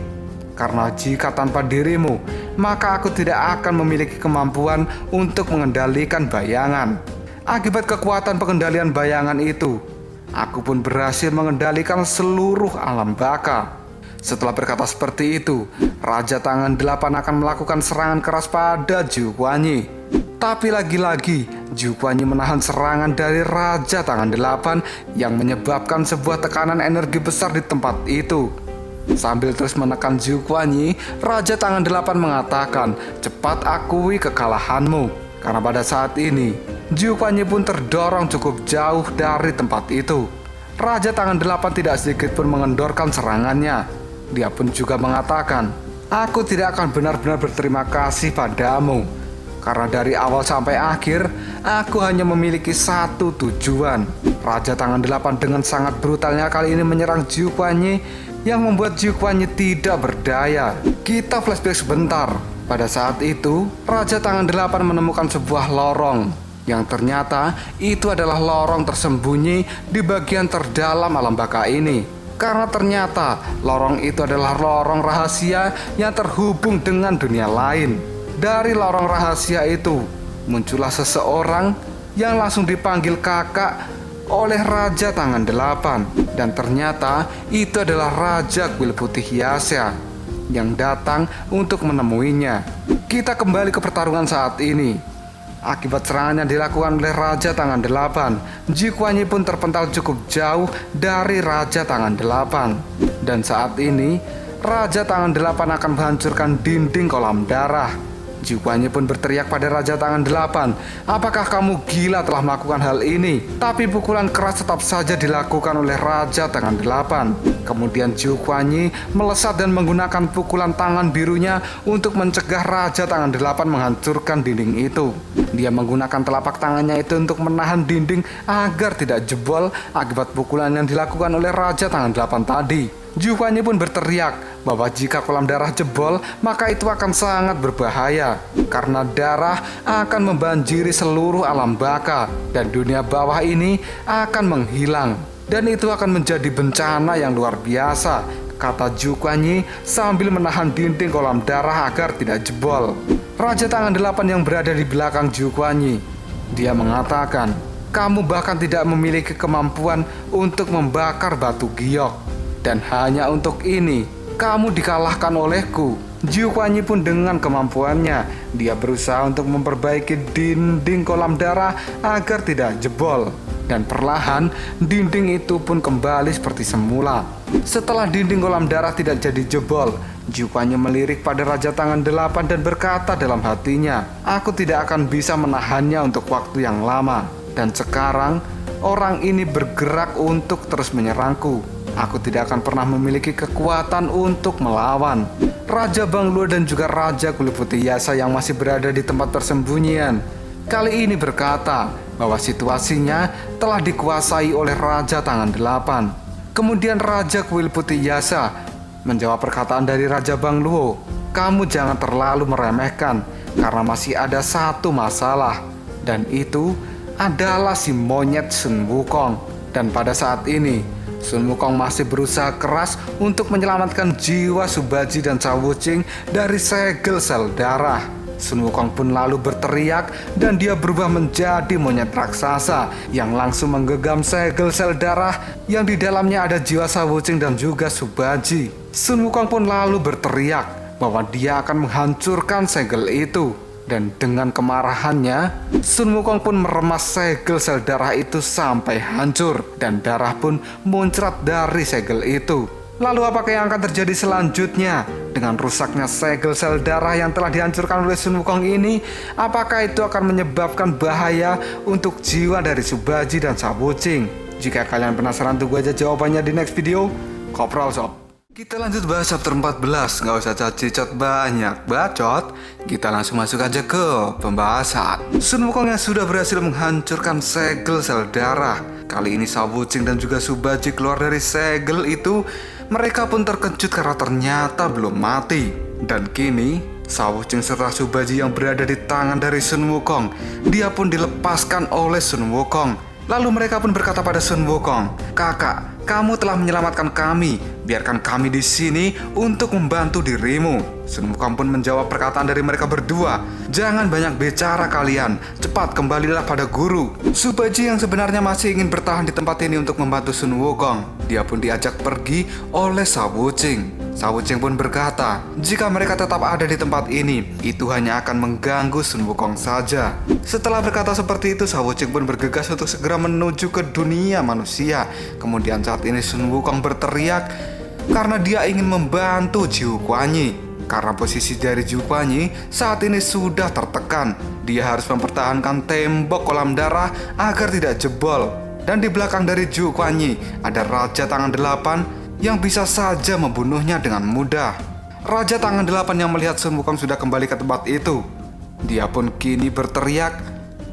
Speaker 2: Karena jika tanpa dirimu, maka aku tidak akan memiliki kemampuan untuk mengendalikan bayangan. Akibat kekuatan pengendalian bayangan itu, aku pun berhasil mengendalikan seluruh alam baka." Setelah berkata seperti itu, Raja Tangan Delapan akan melakukan serangan keras pada Zhu Guanyi. Tapi lagi-lagi, Zhu Guanyi menahan serangan dari Raja Tangan Delapan yang menyebabkan sebuah tekanan energi besar di tempat itu. Sambil terus menekan Zhu Guanyi, Raja Tangan Delapan mengatakan, "Cepat akui kekalahanmu." Karena pada saat ini, Zhu Guanyi pun terdorong cukup jauh dari tempat itu. Raja Tangan Delapan tidak sedikit pun mengendorkan serangannya. Dia pun juga mengatakan, "Aku tidak akan benar-benar berterima kasih padamu. Karena dari awal sampai akhir, aku hanya memiliki satu tujuan." Raja Tangan Delapan dengan sangat brutalnya kali ini menyerang Zhu Guanyi yang membuat Zhu Guanyi tidak berdaya. Kita flashback sebentar. Pada saat itu, Raja Tangan Delapan menemukan sebuah lorong yang ternyata itu adalah lorong tersembunyi di bagian terdalam alam baka ini. Karena ternyata lorong itu adalah lorong rahasia yang terhubung dengan dunia lain. Dari lorong rahasia itu muncullah seseorang yang langsung dipanggil kakak oleh Raja Tangan Delapan. Dan ternyata itu adalah Raja Kuil Putih Yasha yang datang untuk menemuinya. Kita kembali ke pertarungan saat ini. Akibat serangan yang dilakukan oleh Raja Tangan Delapan, Ji Kuan Yi pun terpental cukup jauh dari Raja Tangan Delapan. Dan saat ini, Raja Tangan Delapan akan menghancurkan dinding kolam darah. Ji Kuan Yi pun berteriak pada Raja Tangan Delapan, "Apakah kamu gila telah melakukan hal ini?" Tapi pukulan keras tetap saja dilakukan oleh Raja Tangan Delapan. Kemudian Ji Kuan Yi melesat dan menggunakan pukulan tangan birunya untuk mencegah Raja Tangan Delapan menghancurkan dinding itu. Dia menggunakan telapak tangannya itu untuk menahan dinding agar tidak jebol akibat pukulan yang dilakukan oleh Raja Tangan Delapan tadi. Ji Kuan Yi pun berteriak bahwa jika kolam darah jebol, maka itu akan sangat berbahaya karena darah akan membanjiri seluruh alam baka dan dunia bawah ini akan menghilang, dan itu akan menjadi bencana yang luar biasa, kata Ji Kuan Yi sambil menahan dinding kolam darah agar tidak jebol. Raja Tangan Delapan yang berada di belakang Ji Kuan Yi, dia mengatakan, "Kamu bahkan tidak memiliki kemampuan untuk membakar batu giok. Dan hanya untuk ini, kamu dikalahkan olehku." Ji Kuan Yi pun dengan kemampuannya, dia berusaha untuk memperbaiki dinding kolam darah agar tidak jebol. Dan perlahan, dinding itu pun kembali seperti semula. Setelah dinding kolam darah tidak jadi jebol, Ji Kuan Yi melirik pada Raja Tangan Delapan dan berkata dalam hatinya, "Aku tidak akan bisa menahannya untuk waktu yang lama. Dan sekarang, orang ini bergerak untuk terus menyerangku. Aku tidak akan pernah memiliki kekuatan untuk melawan." Raja Bang Luo dan juga Raja Kulit Putih Yasa yang masih berada di tempat persembunyian kali ini berkata bahwa situasinya telah dikuasai oleh Raja Tangan Delapan. Kemudian Raja Kulit Putih Yasa menjawab perkataan dari Raja Bang Luo, "Kamu jangan terlalu meremehkan karena masih ada satu masalah, dan itu adalah si monyet Sun Wukong." Dan pada saat ini Sun Wukong masih berusaha keras untuk menyelamatkan jiwa Subaji dan Cao Wuqing dari segel sel darah. Sun Wukong pun lalu berteriak dan dia berubah menjadi monyet raksasa yang langsung menggenggam segel sel darah yang di dalamnya ada jiwa Cao Wuqing dan juga Subaji. Sun Wukong pun lalu berteriak bahwa dia akan menghancurkan segel itu. Dan dengan kemarahannya, Sun Wukong pun meremas segel sel darah itu sampai hancur, dan darah pun muncrat dari segel itu. Lalu apakah yang akan terjadi selanjutnya dengan rusaknya segel sel darah yang telah dihancurkan oleh Sun Wukong ini? Apakah itu akan menyebabkan bahaya untuk jiwa dari Subaji dan Cao Wuqing? Jika kalian penasaran, tunggu aja jawabannya di next video. Kopral Sob. Kita lanjut bahas chapter 14, nggak usah cacicot banyak bacot. Kita langsung masuk aja ke pembahasan. Sun Wukong yang sudah berhasil menghancurkan segel sel darah. Kali ini Cao Wuqing dan juga Subaji keluar dari segel itu. Mereka pun terkejut karena ternyata belum mati. Dan kini Cao Wuqing serta Subaji yang berada di tangan dari Sun Wukong, dia pun dilepaskan oleh Sun Wukong. Lalu mereka pun berkata pada Sun Wukong, "Kakak, kamu telah menyelamatkan kami. Biarkan kami di sini untuk membantu dirimu." Sun Wukong pun menjawab perkataan dari mereka berdua, "Jangan banyak bicara kalian. Cepat kembalilah pada guru." Subaji yang sebenarnya masih ingin bertahan di tempat ini untuk membantu Sun Wukong, dia pun diajak pergi oleh Cao Wuqing. Cao Wuqing pun berkata, jika mereka tetap ada di tempat ini, itu hanya akan mengganggu Sun Wukong saja. Setelah berkata seperti itu, Cao Wuqing pun bergegas untuk segera menuju ke dunia manusia. Kemudian saat ini Sun Wukong berteriak karena dia ingin membantu Ji Kuan Yi. Karena posisi dari Ji Kuan Yi saat ini sudah tertekan. Dia harus mempertahankan tembok kolam darah agar tidak jebol. Dan di belakang dari Ji Kuan Yi ada Raja Tangan Delapan yang bisa saja membunuhnya dengan mudah. Raja Tangan Delapan yang melihat Sun Wukong sudah kembali ke tempat itu, dia pun kini berteriak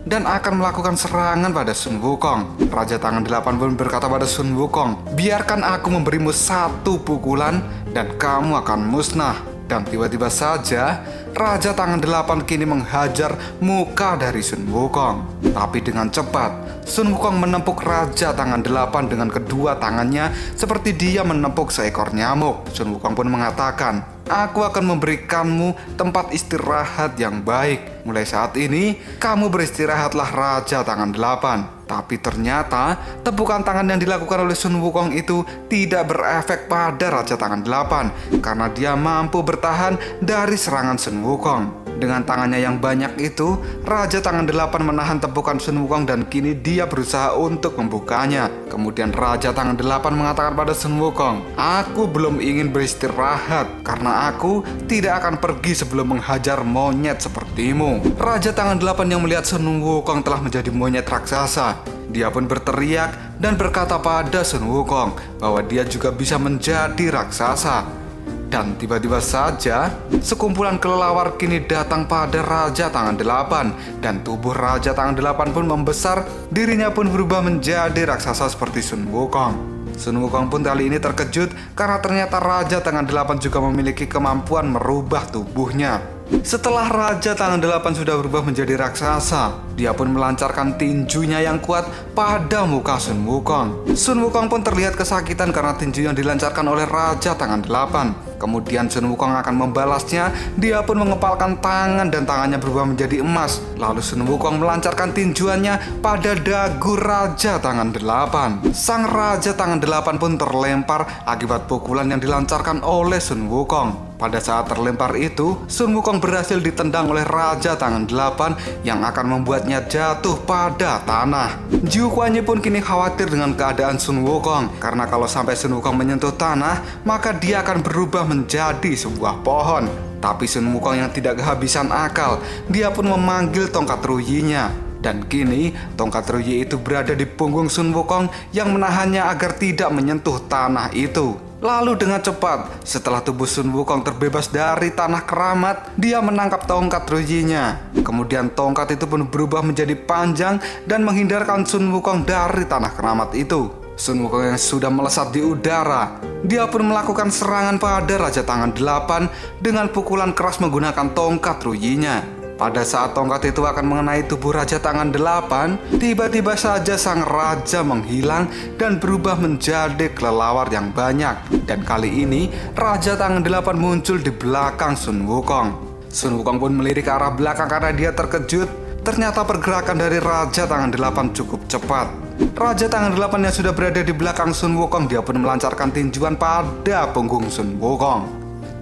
Speaker 2: dan akan melakukan serangan pada Sun Wukong. Raja Tangan Delapan pun berkata pada Sun Wukong, "Biarkan aku memberimu satu pukulan dan kamu akan musnah." Dan tiba-tiba saja Raja Tangan Delapan kini menghajar muka dari Sun Wukong. Tapi dengan cepat Sun Wukong menempuk Raja Tangan Delapan dengan kedua tangannya seperti dia menempuk seekor nyamuk. Sun Wukong pun mengatakan, "Aku akan memberikanmu tempat istirahat yang baik. Mulai saat ini, kamu beristirahatlah Raja Tangan Delapan." Tapi ternyata tepukan tangan yang dilakukan oleh Sun Wukong itu tidak berefek pada Raja Tangan Delapan karena dia mampu bertahan dari serangan Sun Wukong. Dengan tangannya yang banyak itu, Raja Tangan Delapan menahan tepukan Sun Wukong dan kini dia berusaha untuk membukanya. Kemudian Raja Tangan Delapan mengatakan pada Sun Wukong, "Aku belum ingin beristirahat karena aku tidak akan pergi sebelum menghajar monyet sepertimu." Raja Tangan Delapan yang melihat Sun Wukong telah menjadi monyet raksasa, dia pun berteriak dan berkata pada Sun Wukong bahwa dia juga bisa menjadi raksasa. Dan tiba-tiba saja, sekumpulan kelelawar kini datang pada Raja Tangan Delapan. Dan tubuh Raja Tangan Delapan pun membesar, dirinya pun berubah menjadi raksasa seperti Sun Wukong. Sun Wukong pun kali ini terkejut karena ternyata Raja Tangan Delapan juga memiliki kemampuan merubah tubuhnya. Setelah Raja Tangan Delapan sudah berubah menjadi raksasa, dia pun melancarkan tinjunya yang kuat pada muka Sun Wukong. Sun Wukong pun terlihat kesakitan karena tinju yang dilancarkan oleh Raja Tangan Delapan. Kemudian Sun Wukong akan membalasnya, dia pun mengepalkan tangan dan tangannya berubah menjadi emas. Lalu Sun Wukong melancarkan tinjuannya pada dagu Raja Tangan Delapan. Sang Raja Tangan Delapan pun terlempar akibat pukulan yang dilancarkan oleh Sun Wukong. Pada saat terlempar itu, Sun Wukong berhasil ditendang oleh Raja Tangan Delapan yang akan membuatnya jatuh pada tanah. Jiu Kuan Yi pun kini khawatir dengan keadaan Sun Wukong, karena kalau sampai Sun Wukong menyentuh tanah, maka dia akan berubah menjadi sebuah pohon. Tapi Sun Wukong yang tidak kehabisan akal, dia pun memanggil tongkat ruyinya. Dan kini tongkat ruyi itu berada di punggung Sun Wukong yang menahannya agar tidak menyentuh tanah itu. Lalu dengan cepat, setelah tubuh Sun Wukong terbebas dari tanah keramat, dia menangkap tongkat ruyinya. Kemudian tongkat itu pun berubah menjadi panjang dan menghindarkan Sun Wukong dari tanah keramat itu. Sun Wukong yang sudah melesat di udara, dia pun melakukan serangan pada Raja Tangan Delapan dengan pukulan keras menggunakan tongkat ruyinya. Pada saat tongkat itu akan mengenai tubuh Raja Tangan Delapan, tiba-tiba saja sang raja menghilang dan berubah menjadi kelelawar yang banyak. Dan kali ini Raja Tangan Delapan muncul di belakang Sun Wukong. Sun Wukong pun melirik ke arah belakang karena dia terkejut. Ternyata pergerakan dari Raja Tangan Delapan cukup cepat. Raja Tangan Delapan yang sudah berada di belakang Sun Wukong, dia pun melancarkan tinjuan pada punggung Sun Wukong.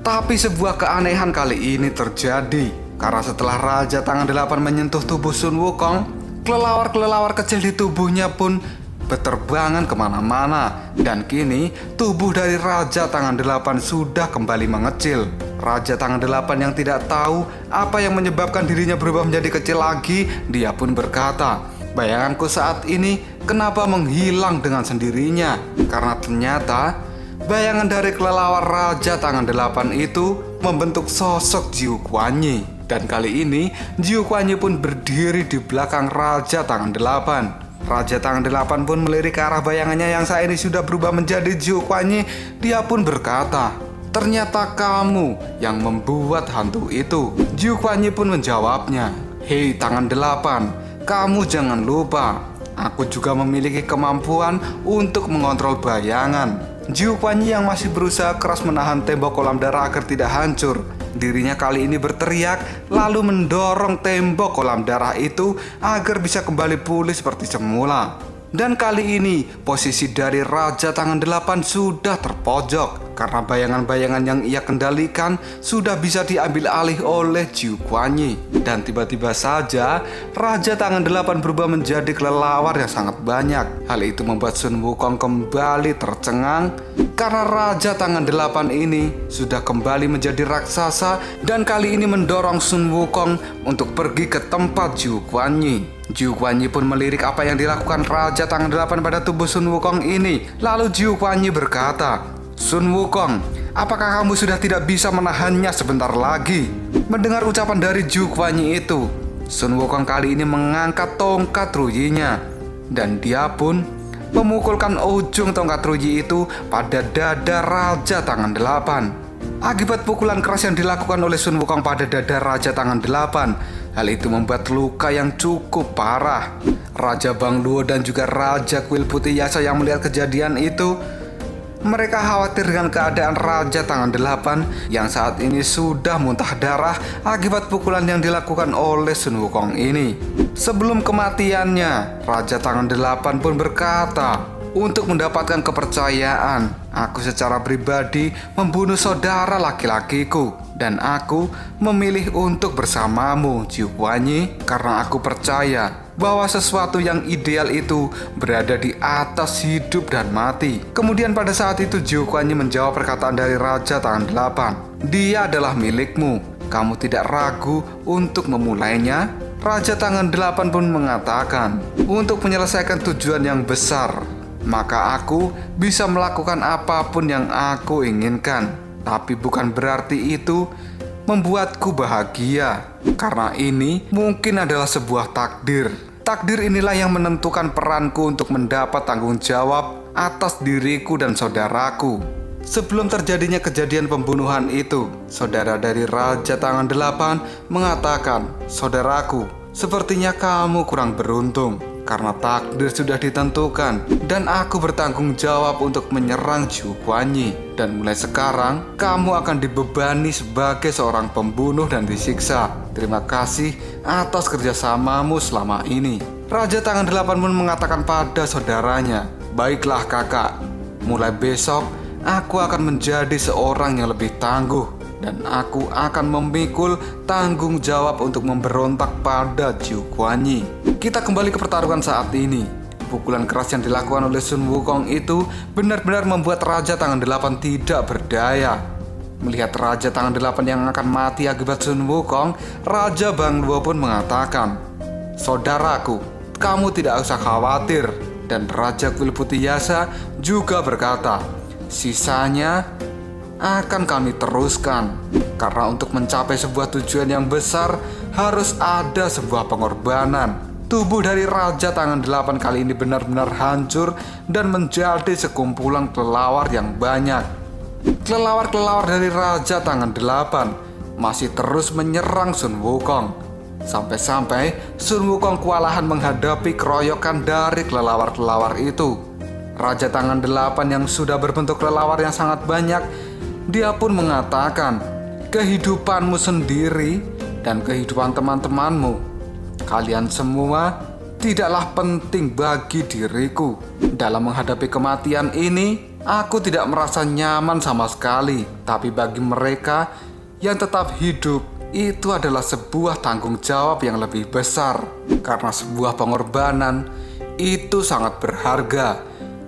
Speaker 2: Tapi sebuah keanehan kali ini terjadi. Karena setelah Raja Tangan Delapan menyentuh tubuh Sun Wukong, kelelawar-kelelawar kecil di tubuhnya pun berterbangan kemana-mana. Dan kini tubuh dari Raja Tangan Delapan sudah kembali mengecil. Raja Tangan Delapan yang tidak tahu apa yang menyebabkan dirinya berubah menjadi kecil lagi, dia pun berkata, "Bayanganku saat ini kenapa menghilang dengan sendirinya?" Karena ternyata bayangan dari kelelawar Raja Tangan Delapan itu membentuk sosok Jiu Kuan Yi. Dan kali ini Jiu Kuan Yi pun berdiri di belakang Raja Tangan Delapan. Raja Tangan Delapan pun melirik ke arah bayangannya yang saat ini sudah berubah menjadi Jiu Kuan Yi. Dia pun berkata, "Ternyata kamu yang membuat hantu itu." Jiu Kuan Yi pun menjawabnya, "Hei Tangan Delapan, kamu jangan lupa, aku juga memiliki kemampuan untuk mengontrol bayangan." Jiu Kuan Yi yang masih berusaha keras menahan tembok kolam darah agar tidak hancur. Dirinya kali ini berteriak lalu mendorong tembok kolam darah itu agar bisa kembali pulih seperti semula. Dan kali ini posisi dari Raja Tangan Delapan sudah terpojok karena bayangan-bayangan yang ia kendalikan sudah bisa diambil alih oleh Jiu Kuan Yi. Dan tiba-tiba saja Raja Tangan Delapan berubah menjadi kelelawar yang sangat banyak. Hal itu membuat Sun Wukong kembali tercengang karena Raja Tangan Delapan ini sudah kembali menjadi raksasa dan kali ini mendorong Sun Wukong untuk pergi ke tempat Jiu Kuan Yi. Jiu Kuan Yi pun melirik apa yang dilakukan Raja Tangan Delapan pada tubuh Sun Wukong ini. Lalu Jiu Kuan Yi berkata, "Sun Wukong, apakah kamu sudah tidak bisa menahannya sebentar lagi?" Mendengar ucapan dari Jiu Kuan Yi itu, Sun Wukong kali ini mengangkat tongkat ruyinya. Dan dia pun memukulkan ujung tongkat ruyi itu pada dada Raja Tangan Delapan. Akibat pukulan keras yang dilakukan oleh Sun Wukong pada dada Raja Tangan Delapan, hal itu membuat luka yang cukup parah. Raja Bang Luo dan juga Raja Kuil Putih Yasa yang melihat kejadian itu, mereka khawatir dengan keadaan Raja Tangan Delapan yang saat ini sudah muntah darah akibat pukulan yang dilakukan oleh Sun Wukong ini. Sebelum kematiannya, Raja Tangan Delapan pun berkata, Untuk mendapatkan kepercayaan, aku secara pribadi membunuh saudara laki-lakiku. Dan aku memilih untuk bersamamu, Jiu Kuanyi, karena aku percaya bahwa sesuatu yang ideal itu berada di atas hidup dan mati. Kemudian pada saat itu Jiu Kuanyi menjawab perkataan dari Raja Tangan Delapan. Dia adalah milikmu. Kamu tidak ragu untuk memulainya? Raja Tangan Delapan pun mengatakan, untuk menyelesaikan tujuan yang besar, maka aku bisa melakukan apapun yang aku inginkan. Tapi bukan berarti itu membuatku bahagia, karena ini mungkin adalah sebuah takdir. Takdir inilah yang menentukan peranku untuk mendapat tanggung jawab atas diriku dan saudaraku. Sebelum terjadinya kejadian pembunuhan itu, saudara dari Raja Tangan Delapan mengatakan, saudaraku, sepertinya kamu kurang beruntung karena takdir sudah ditentukan dan aku bertanggung jawab untuk menyerang Jiu Kuanyi. Dan mulai sekarang, kamu akan dibebani sebagai seorang pembunuh dan disiksa. Terima kasih atas kerjasamamu selama ini. Raja Tangan Delapan pun mengatakan pada saudaranya, baiklah kakak, mulai besok aku akan menjadi seorang yang lebih tangguh dan aku akan memikul tanggung jawab untuk memberontak pada Jiu Kuanyi. Kita kembali ke pertarungan saat ini. Pukulan keras yang dilakukan oleh Sun Wukong itu benar-benar membuat Raja Tangan Delapan tidak berdaya. Melihat Raja Tangan Delapan yang akan mati akibat Sun Wukong, Raja Bang Luo pun mengatakan, saudaraku, kamu tidak usah khawatir. Dan Raja Kuil Putih Yasa juga berkata, sisanya akan kami teruskan. Karena untuk mencapai sebuah tujuan yang besar harus ada sebuah pengorbanan. Tubuh dari Raja Tangan Delapan kali ini benar-benar hancur dan menjadi sekumpulan kelelawar yang banyak. Kelelawar-kelelawar dari Raja Tangan Delapan masih terus menyerang Sun Wukong. Sampai-sampai Sun Wukong kewalahan menghadapi keroyokan dari kelelawar-kelelawar itu. Raja Tangan Delapan yang sudah berbentuk kelelawar yang sangat banyak, dia pun mengatakan, kehidupanmu sendiri dan kehidupan teman-temanmu, kalian semua tidaklah penting bagi diriku. Dalam menghadapi kematian ini, aku tidak merasa nyaman sama sekali. Tapi bagi mereka yang tetap hidup, itu adalah sebuah tanggung jawab yang lebih besar. Karena sebuah pengorbanan itu sangat berharga.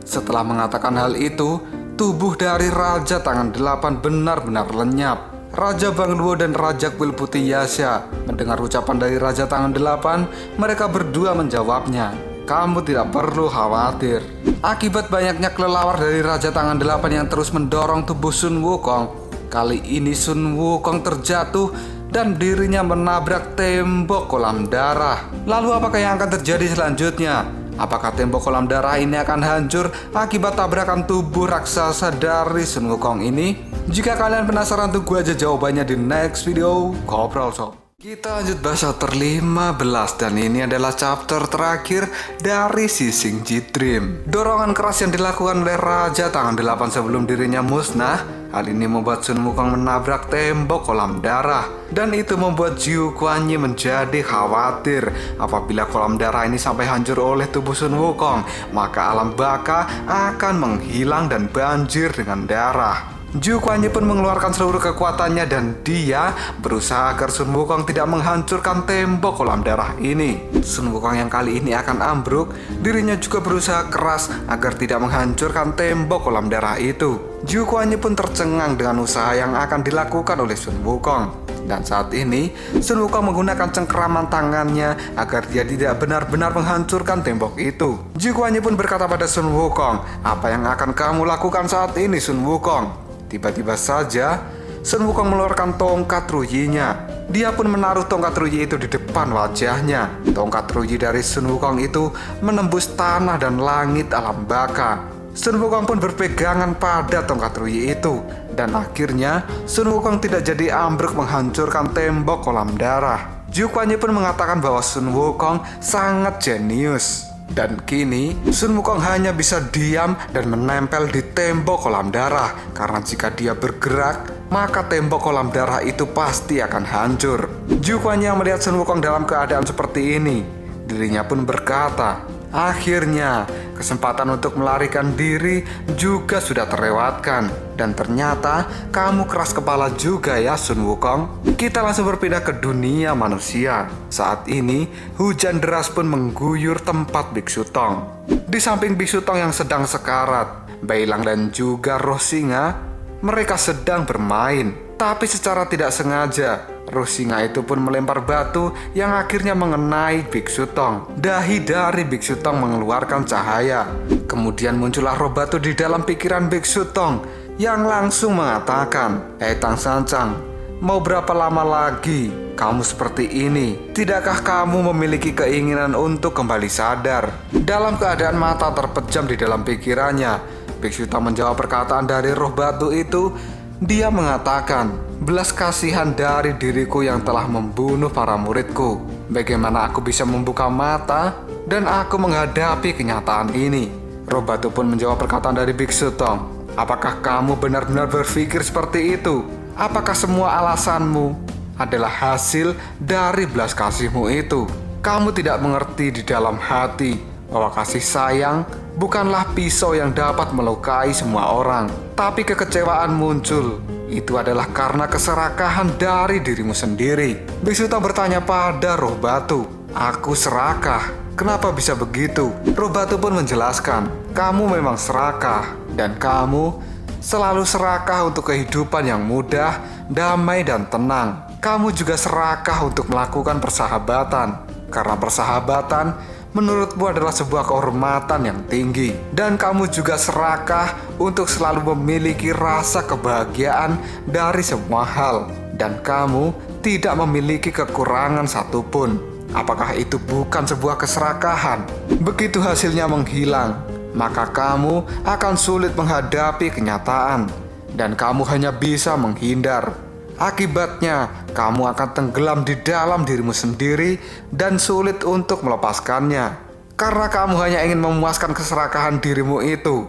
Speaker 2: Setelah mengatakan hal itu, tubuh dari Raja Tangan Delapan benar-benar lenyap. Raja Bang Luo dan Raja Kuil Putih Yasa mendengar ucapan dari Raja Tangan Delapan, mereka berdua menjawabnya, kamu tidak perlu khawatir. Akibat banyaknya kelelawar dari Raja Tangan Delapan yang terus mendorong tubuh Sun Wukong, kali ini Sun Wukong terjatuh dan dirinya menabrak tembok kolam darah. Lalu apakah yang akan terjadi selanjutnya? Apakah tembok kolam darah ini akan hancur akibat tabrakan tubuh raksasa dari Sun Wukong ini? Jika kalian penasaran, tunggu aja jawabannya di next video Ngobrol Sob. Kita lanjut bahas chapter 15 dan ini adalah chapter terakhir dari Sising Jitrim. Dorongan keras yang dilakukan oleh Raja Tangan Delapan sebelum dirinya musnah, hal ini membuat Sun Wukong menabrak tembok kolam darah. Dan itu membuat Jiu Kuanyi menjadi khawatir. Apabila kolam darah ini sampai hancur oleh tubuh Sun Wukong, maka alam baka akan menghilang dan banjir dengan darah. Jiu Kuanyi pun mengeluarkan seluruh kekuatannya dan dia berusaha agar Sun Wukong tidak menghancurkan tembok kolam darah ini. Sun Wukong yang kali ini akan ambruk, dirinya juga berusaha keras agar tidak menghancurkan tembok kolam darah itu. Jiu Kuanyi pun tercengang dengan usaha yang akan dilakukan oleh Sun Wukong. Dan saat ini, Sun Wukong menggunakan cengkeraman tangannya agar dia tidak benar-benar menghancurkan tembok itu. Jiu Kuanyi pun berkata pada Sun Wukong, apa yang akan kamu lakukan saat ini, Sun Wukong? Tiba-tiba saja, Sun Wukong mengeluarkan tongkat ruyinya. Dia pun menaruh tongkat ruyi itu di depan wajahnya. Tongkat ruyi dari Sun Wukong itu menembus tanah dan langit alam baka. Sun Wukong pun berpegangan pada tongkat ruyi itu. Dan akhirnya, Sun Wukong tidak jadi ambruk menghancurkan tembok kolam darah. Jiu Kuanyi pun mengatakan bahwa Sun Wukong sangat jenius. Dan kini Sun Wukong hanya bisa diam dan menempel di tembok kolam darah. Karena jika dia bergerak, maka tembok kolam darah itu pasti akan hancur. Jiu Kuanyi yang melihat Sun Wukong dalam keadaan seperti ini, Dirinya pun berkata, akhirnya kesempatan untuk melarikan diri juga sudah terlewatkan. Dan ternyata kamu keras kepala juga ya Sun Wukong. Kita langsung berpindah ke dunia manusia. Saat ini hujan deras pun mengguyur tempat Biksu Tong. Di samping Biksu Tong yang sedang sekarat, Bailang dan juga roh singa, mereka sedang bermain. Tapi secara tidak sengaja, roh singa itu pun melempar batu yang akhirnya mengenai Biksu Tong. Dahi dari Biksu Tong mengeluarkan cahaya. Kemudian muncullah roh batu di dalam pikiran Biksu Tong yang langsung mengatakan, Tang Sancang, mau berapa lama lagi kamu seperti ini? Tidakkah kamu memiliki keinginan untuk kembali sadar? Dalam keadaan mata terpejam di dalam pikirannya, Biksu Tong menjawab perkataan dari roh batu itu. Dia mengatakan, belas kasihan dari diriku yang telah membunuh para muridku. Bagaimana aku bisa membuka mata dan aku menghadapi kenyataan ini? Roh batu pun menjawab perkataan dari Biksu Tong. Apakah kamu benar-benar berpikir seperti itu? Apakah semua alasanmu adalah hasil dari belas kasihmu itu? Kamu tidak mengerti di dalam hati bahwa kasih sayang bukanlah pisau yang dapat melukai semua orang. Tapi kekecewaan muncul. Itu adalah karena keserakahan dari dirimu sendiri. Biksu Tong bertanya pada roh batu, aku serakah. Kenapa bisa begitu? Roh batu pun menjelaskan, kamu memang serakah. Dan kamu selalu serakah untuk kehidupan yang mudah, damai dan tenang. Kamu juga serakah untuk melakukan persahabatan. Karena persahabatan menurutmu adalah sebuah kehormatan yang tinggi. Dan kamu juga serakah untuk selalu memiliki rasa kebahagiaan dari semua hal. Dan kamu tidak memiliki kekurangan satupun. Apakah itu bukan sebuah keserakahan? Begitu hasilnya menghilang, maka kamu akan sulit menghadapi kenyataan. Dan kamu hanya bisa menghindar. Akibatnya, kamu akan tenggelam di dalam dirimu sendiri dan sulit untuk melepaskannya. Karena kamu hanya ingin memuaskan keserakahan dirimu itu,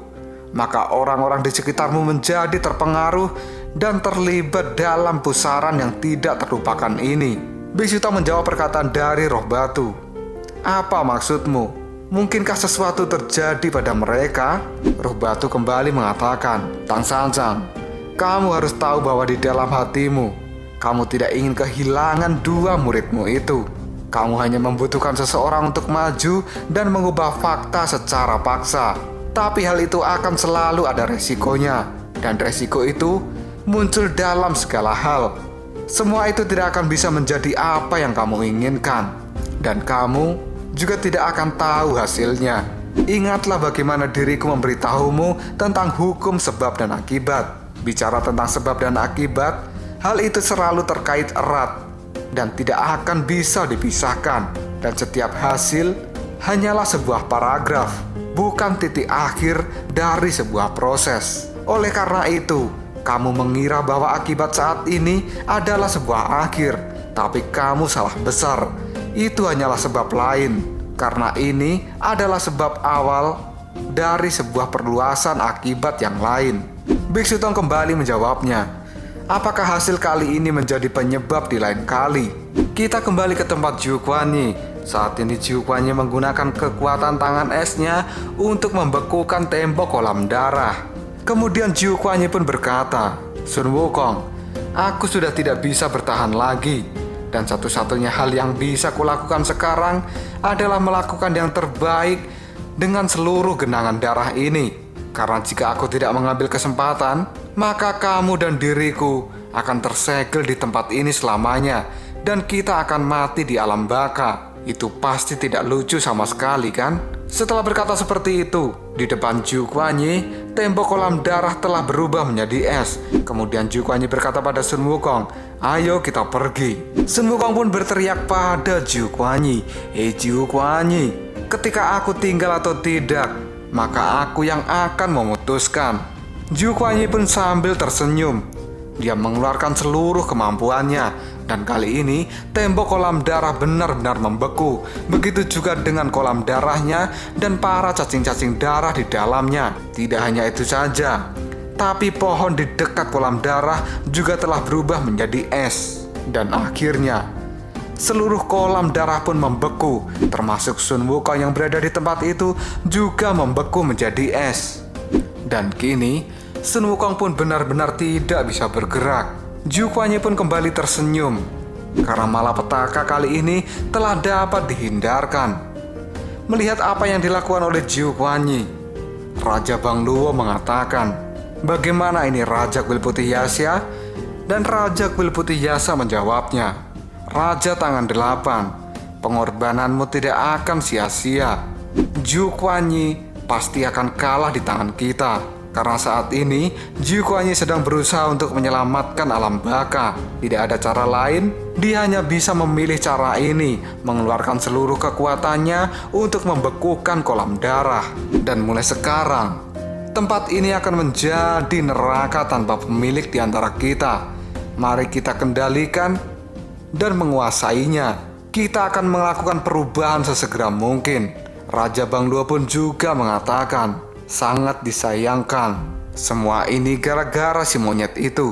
Speaker 2: maka orang-orang di sekitarmu menjadi terpengaruh dan terlibat dalam pusaran yang tidak terlupakan ini. Biksu Tong menjawab perkataan dari roh batu. Apa maksudmu? Mungkinkah sesuatu terjadi pada mereka? Roh batu kembali mengatakan, Tang Sancang, kamu harus tahu bahwa di dalam hatimu, kamu tidak ingin kehilangan dua muridmu itu. Kamu hanya membutuhkan seseorang untuk maju dan mengubah fakta secara paksa. Tapi hal itu akan selalu ada resikonya. Dan resiko itu muncul dalam segala hal. Semua itu tidak akan bisa menjadi apa yang kamu inginkan. Dan kamu juga tidak akan tahu hasilnya. Ingatlah bagaimana diriku memberitahumu tentang hukum sebab dan akibat. Bicara tentang sebab dan akibat, hal itu selalu terkait erat dan tidak akan bisa dipisahkan. Dan setiap hasil hanyalah sebuah paragraf, bukan titik akhir dari sebuah proses. Oleh karena itu, kamu mengira bahwa akibat saat ini adalah sebuah akhir, tapi kamu salah besar. Itu hanyalah sebab lain, karena ini adalah sebab awal dari sebuah perluasan akibat yang lain. Biksu Tong kembali menjawabnya, apakah hasil kali ini menjadi penyebab di lain kali? Kita kembali ke tempat Jiu Kuanyi. Saat ini Jiu Kuanyi menggunakan kekuatan tangan esnya untuk membekukan tembok kolam darah. Kemudian Jiu Kuanyi pun berkata, Sun Wukong, aku sudah tidak bisa bertahan lagi. Dan satu-satunya hal yang bisa kulakukan sekarang adalah melakukan yang terbaik dengan seluruh genangan darah ini. Karena jika aku tidak mengambil kesempatan, maka kamu dan diriku akan tersegel di tempat ini selamanya. Dan kita akan mati di alam baka. Itu pasti tidak lucu sama sekali kan? Setelah berkata seperti itu, di depan Jiu Kuanyi, tembok kolam darah telah berubah menjadi es. Kemudian Jiu Kuanyi berkata pada Sun Wukong, ayo kita pergi. Sun Wukong pun berteriak pada Jiu Kuanyi, Jiu Kuanyi, ketika aku tinggal atau tidak, maka aku yang akan memutuskan. Jiu Kuanyi pun sambil tersenyum. Dia mengeluarkan seluruh kemampuannya. Dan kali ini tembok kolam darah benar-benar membeku. Begitu juga dengan kolam darahnya dan para cacing-cacing darah di dalamnya. Tidak hanya itu saja, tapi pohon di dekat kolam darah juga telah berubah menjadi es. Dan akhirnya seluruh kolam darah pun membeku, termasuk Sun Wukong yang berada di tempat itu juga membeku menjadi es. Dan kini, Sun Wukong pun benar-benar tidak bisa bergerak. Zhu Kuanyi pun kembali tersenyum, karena malapetaka kali ini telah dapat dihindarkan. Melihat apa yang dilakukan oleh Zhu Kuanyi, Raja Bang Luo mengatakan, "Bagaimana ini Raja Kuil Putih Yasha?" Dan Raja Kuil Putih Yasha menjawabnya, "Raja Tangan 8, pengorbananmu tidak akan sia-sia. Zhu Kuanyi pasti akan kalah di tangan kita. Karena saat ini, Zhu Kuanyi sedang berusaha untuk menyelamatkan alam baka. Tidak ada cara lain, dia hanya bisa memilih cara ini, mengeluarkan seluruh kekuatannya untuk membekukan kolam darah. Dan mulai sekarang, tempat ini akan menjadi neraka tanpa pemilik di antara kita. Mari kita kendalikan dan menguasainya. Kita akan melakukan perubahan sesegera mungkin." Raja Bang Luo pun juga mengatakan, "Sangat disayangkan. Semua ini gara-gara si monyet itu."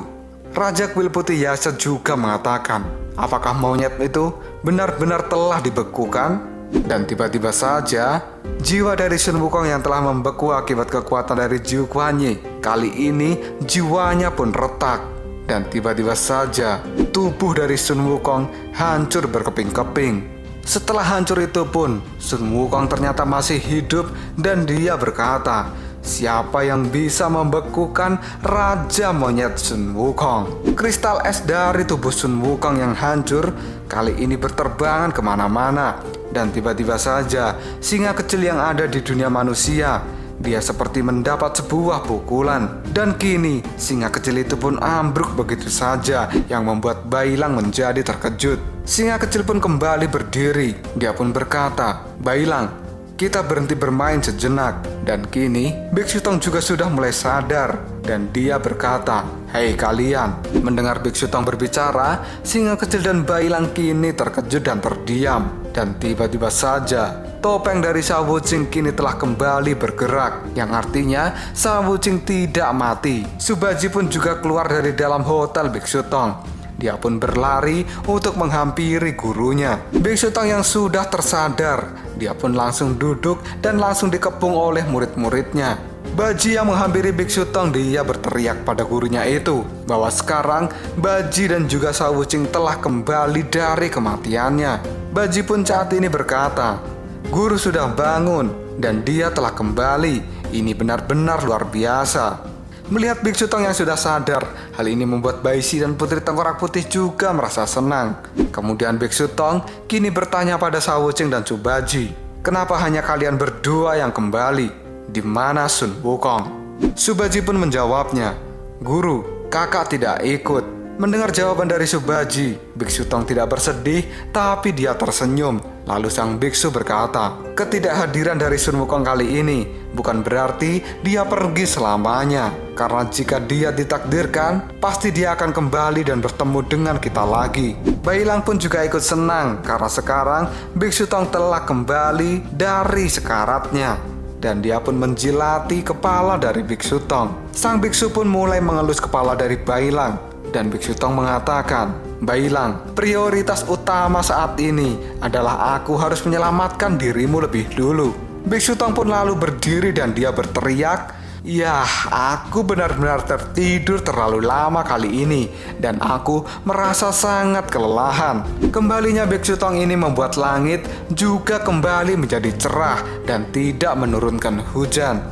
Speaker 2: Raja Kuil Putih Yasha juga mengatakan, "Apakah monyet itu benar-benar telah dibekukan?" Dan tiba-tiba saja, jiwa dari Sun Wukong yang telah membeku akibat kekuatan dari Zhu Kuanyi, kali ini jiwanya pun retak. Dan tiba-tiba saja, tubuh dari Sun Wukong hancur berkeping-keping. Setelah hancur itu pun, Sun Wukong ternyata masih hidup dan dia berkata, "Siapa yang bisa membekukan Raja Monyet Sun Wukong?" Kristal es dari tubuh Sun Wukong yang hancur kali ini berterbangan kemana-mana. Dan tiba-tiba saja, singa kecil yang ada di dunia manusia, dia seperti mendapat sebuah pukulan. Dan kini, singa kecil itu pun ambruk begitu saja, yang membuat Bailang menjadi terkejut. Singa kecil pun kembali berdiri. Dia pun berkata, "Bailang, kita berhenti bermain sejenak." Dan kini, Biksu Tong juga sudah mulai sadar. Dan dia berkata, "Hei kalian." Mendengar Biksu Tong berbicara, singa kecil dan Bailang kini terkejut dan terdiam. Dan tiba-tiba saja, topeng dari Sha Wuqing kini telah kembali bergerak, yang artinya Sha Wuqing tidak mati. Subaji pun juga keluar dari dalam hotel Biksu Tong. Dia pun berlari untuk menghampiri gurunya. Biksu Tong yang sudah tersadar, dia pun langsung duduk dan langsung dikepung oleh murid-muridnya. Baji yang menghampiri Biksu Tong, dia berteriak pada gurunya itu bahwa sekarang Baji dan juga Sha Wuqing telah kembali dari kematiannya. Baji pun saat ini berkata, "Guru sudah bangun dan dia telah kembali. Ini benar-benar luar biasa." Melihat Biksu Tong yang sudah sadar, hal ini membuat Baisi dan Putri Tengkorak Putih juga merasa senang. Kemudian Biksu Tong kini bertanya pada Sha Wuqing dan Subaji, "Kenapa hanya kalian berdua yang kembali? Di mana Sun Wukong?" Subaji pun menjawabnya, "Guru, kakak tidak ikut." Mendengar jawaban dari Subaji, Biksu Tong tidak bersedih, tapi dia tersenyum. Lalu sang biksu berkata, "Ketidakhadiran dari Sun Wukong kali ini bukan berarti dia pergi selamanya. Karena jika dia ditakdirkan, pasti dia akan kembali dan bertemu dengan kita lagi." Bailang pun juga ikut senang karena sekarang Biksu Tong telah kembali dari sekaratnya. Dan dia pun menjilati kepala dari Biksu Tong. Sang biksu pun mulai mengelus kepala dari Bailang. Dan Biksu Tong mengatakan, "Bailang, prioritas utama saat ini adalah aku harus menyelamatkan dirimu lebih dulu." Biksu Tong pun lalu berdiri dan dia berteriak, "Yah, aku benar-benar tertidur terlalu lama kali ini dan aku merasa sangat kelelahan." Kembalinya Biksu Tong ini membuat langit juga kembali menjadi cerah dan tidak menurunkan hujan.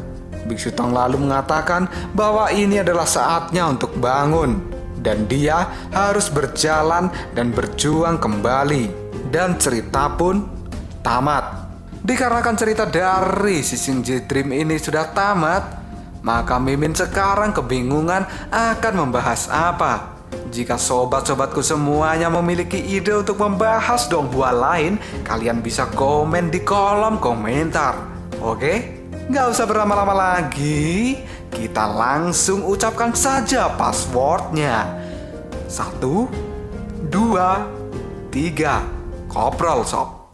Speaker 2: Biksu Tong lalu mengatakan bahwa ini adalah saatnya untuk bangun. Dan dia harus berjalan dan berjuang kembali. Dan cerita pun tamat. Dikarenakan cerita dari Sising J Dream ini sudah tamat, maka Mimin sekarang kebingungan akan membahas apa. Jika sobat-sobatku semuanya memiliki ide untuk membahas dong buah lain, kalian bisa komen di kolom komentar. Oke? Nggak usah berlama-lama lagi, kita langsung ucapkan saja passwordnya. 1, 2, 3, Koprol Shop.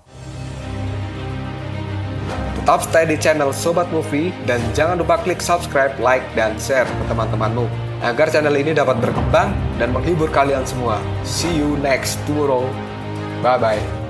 Speaker 1: Tetap stay di channel Sobat Movie dan jangan lupa klik subscribe, like, dan share ke teman-temanmu agar channel ini dapat berkembang dan menghibur kalian semua. See you next tomorrow. Bye-bye.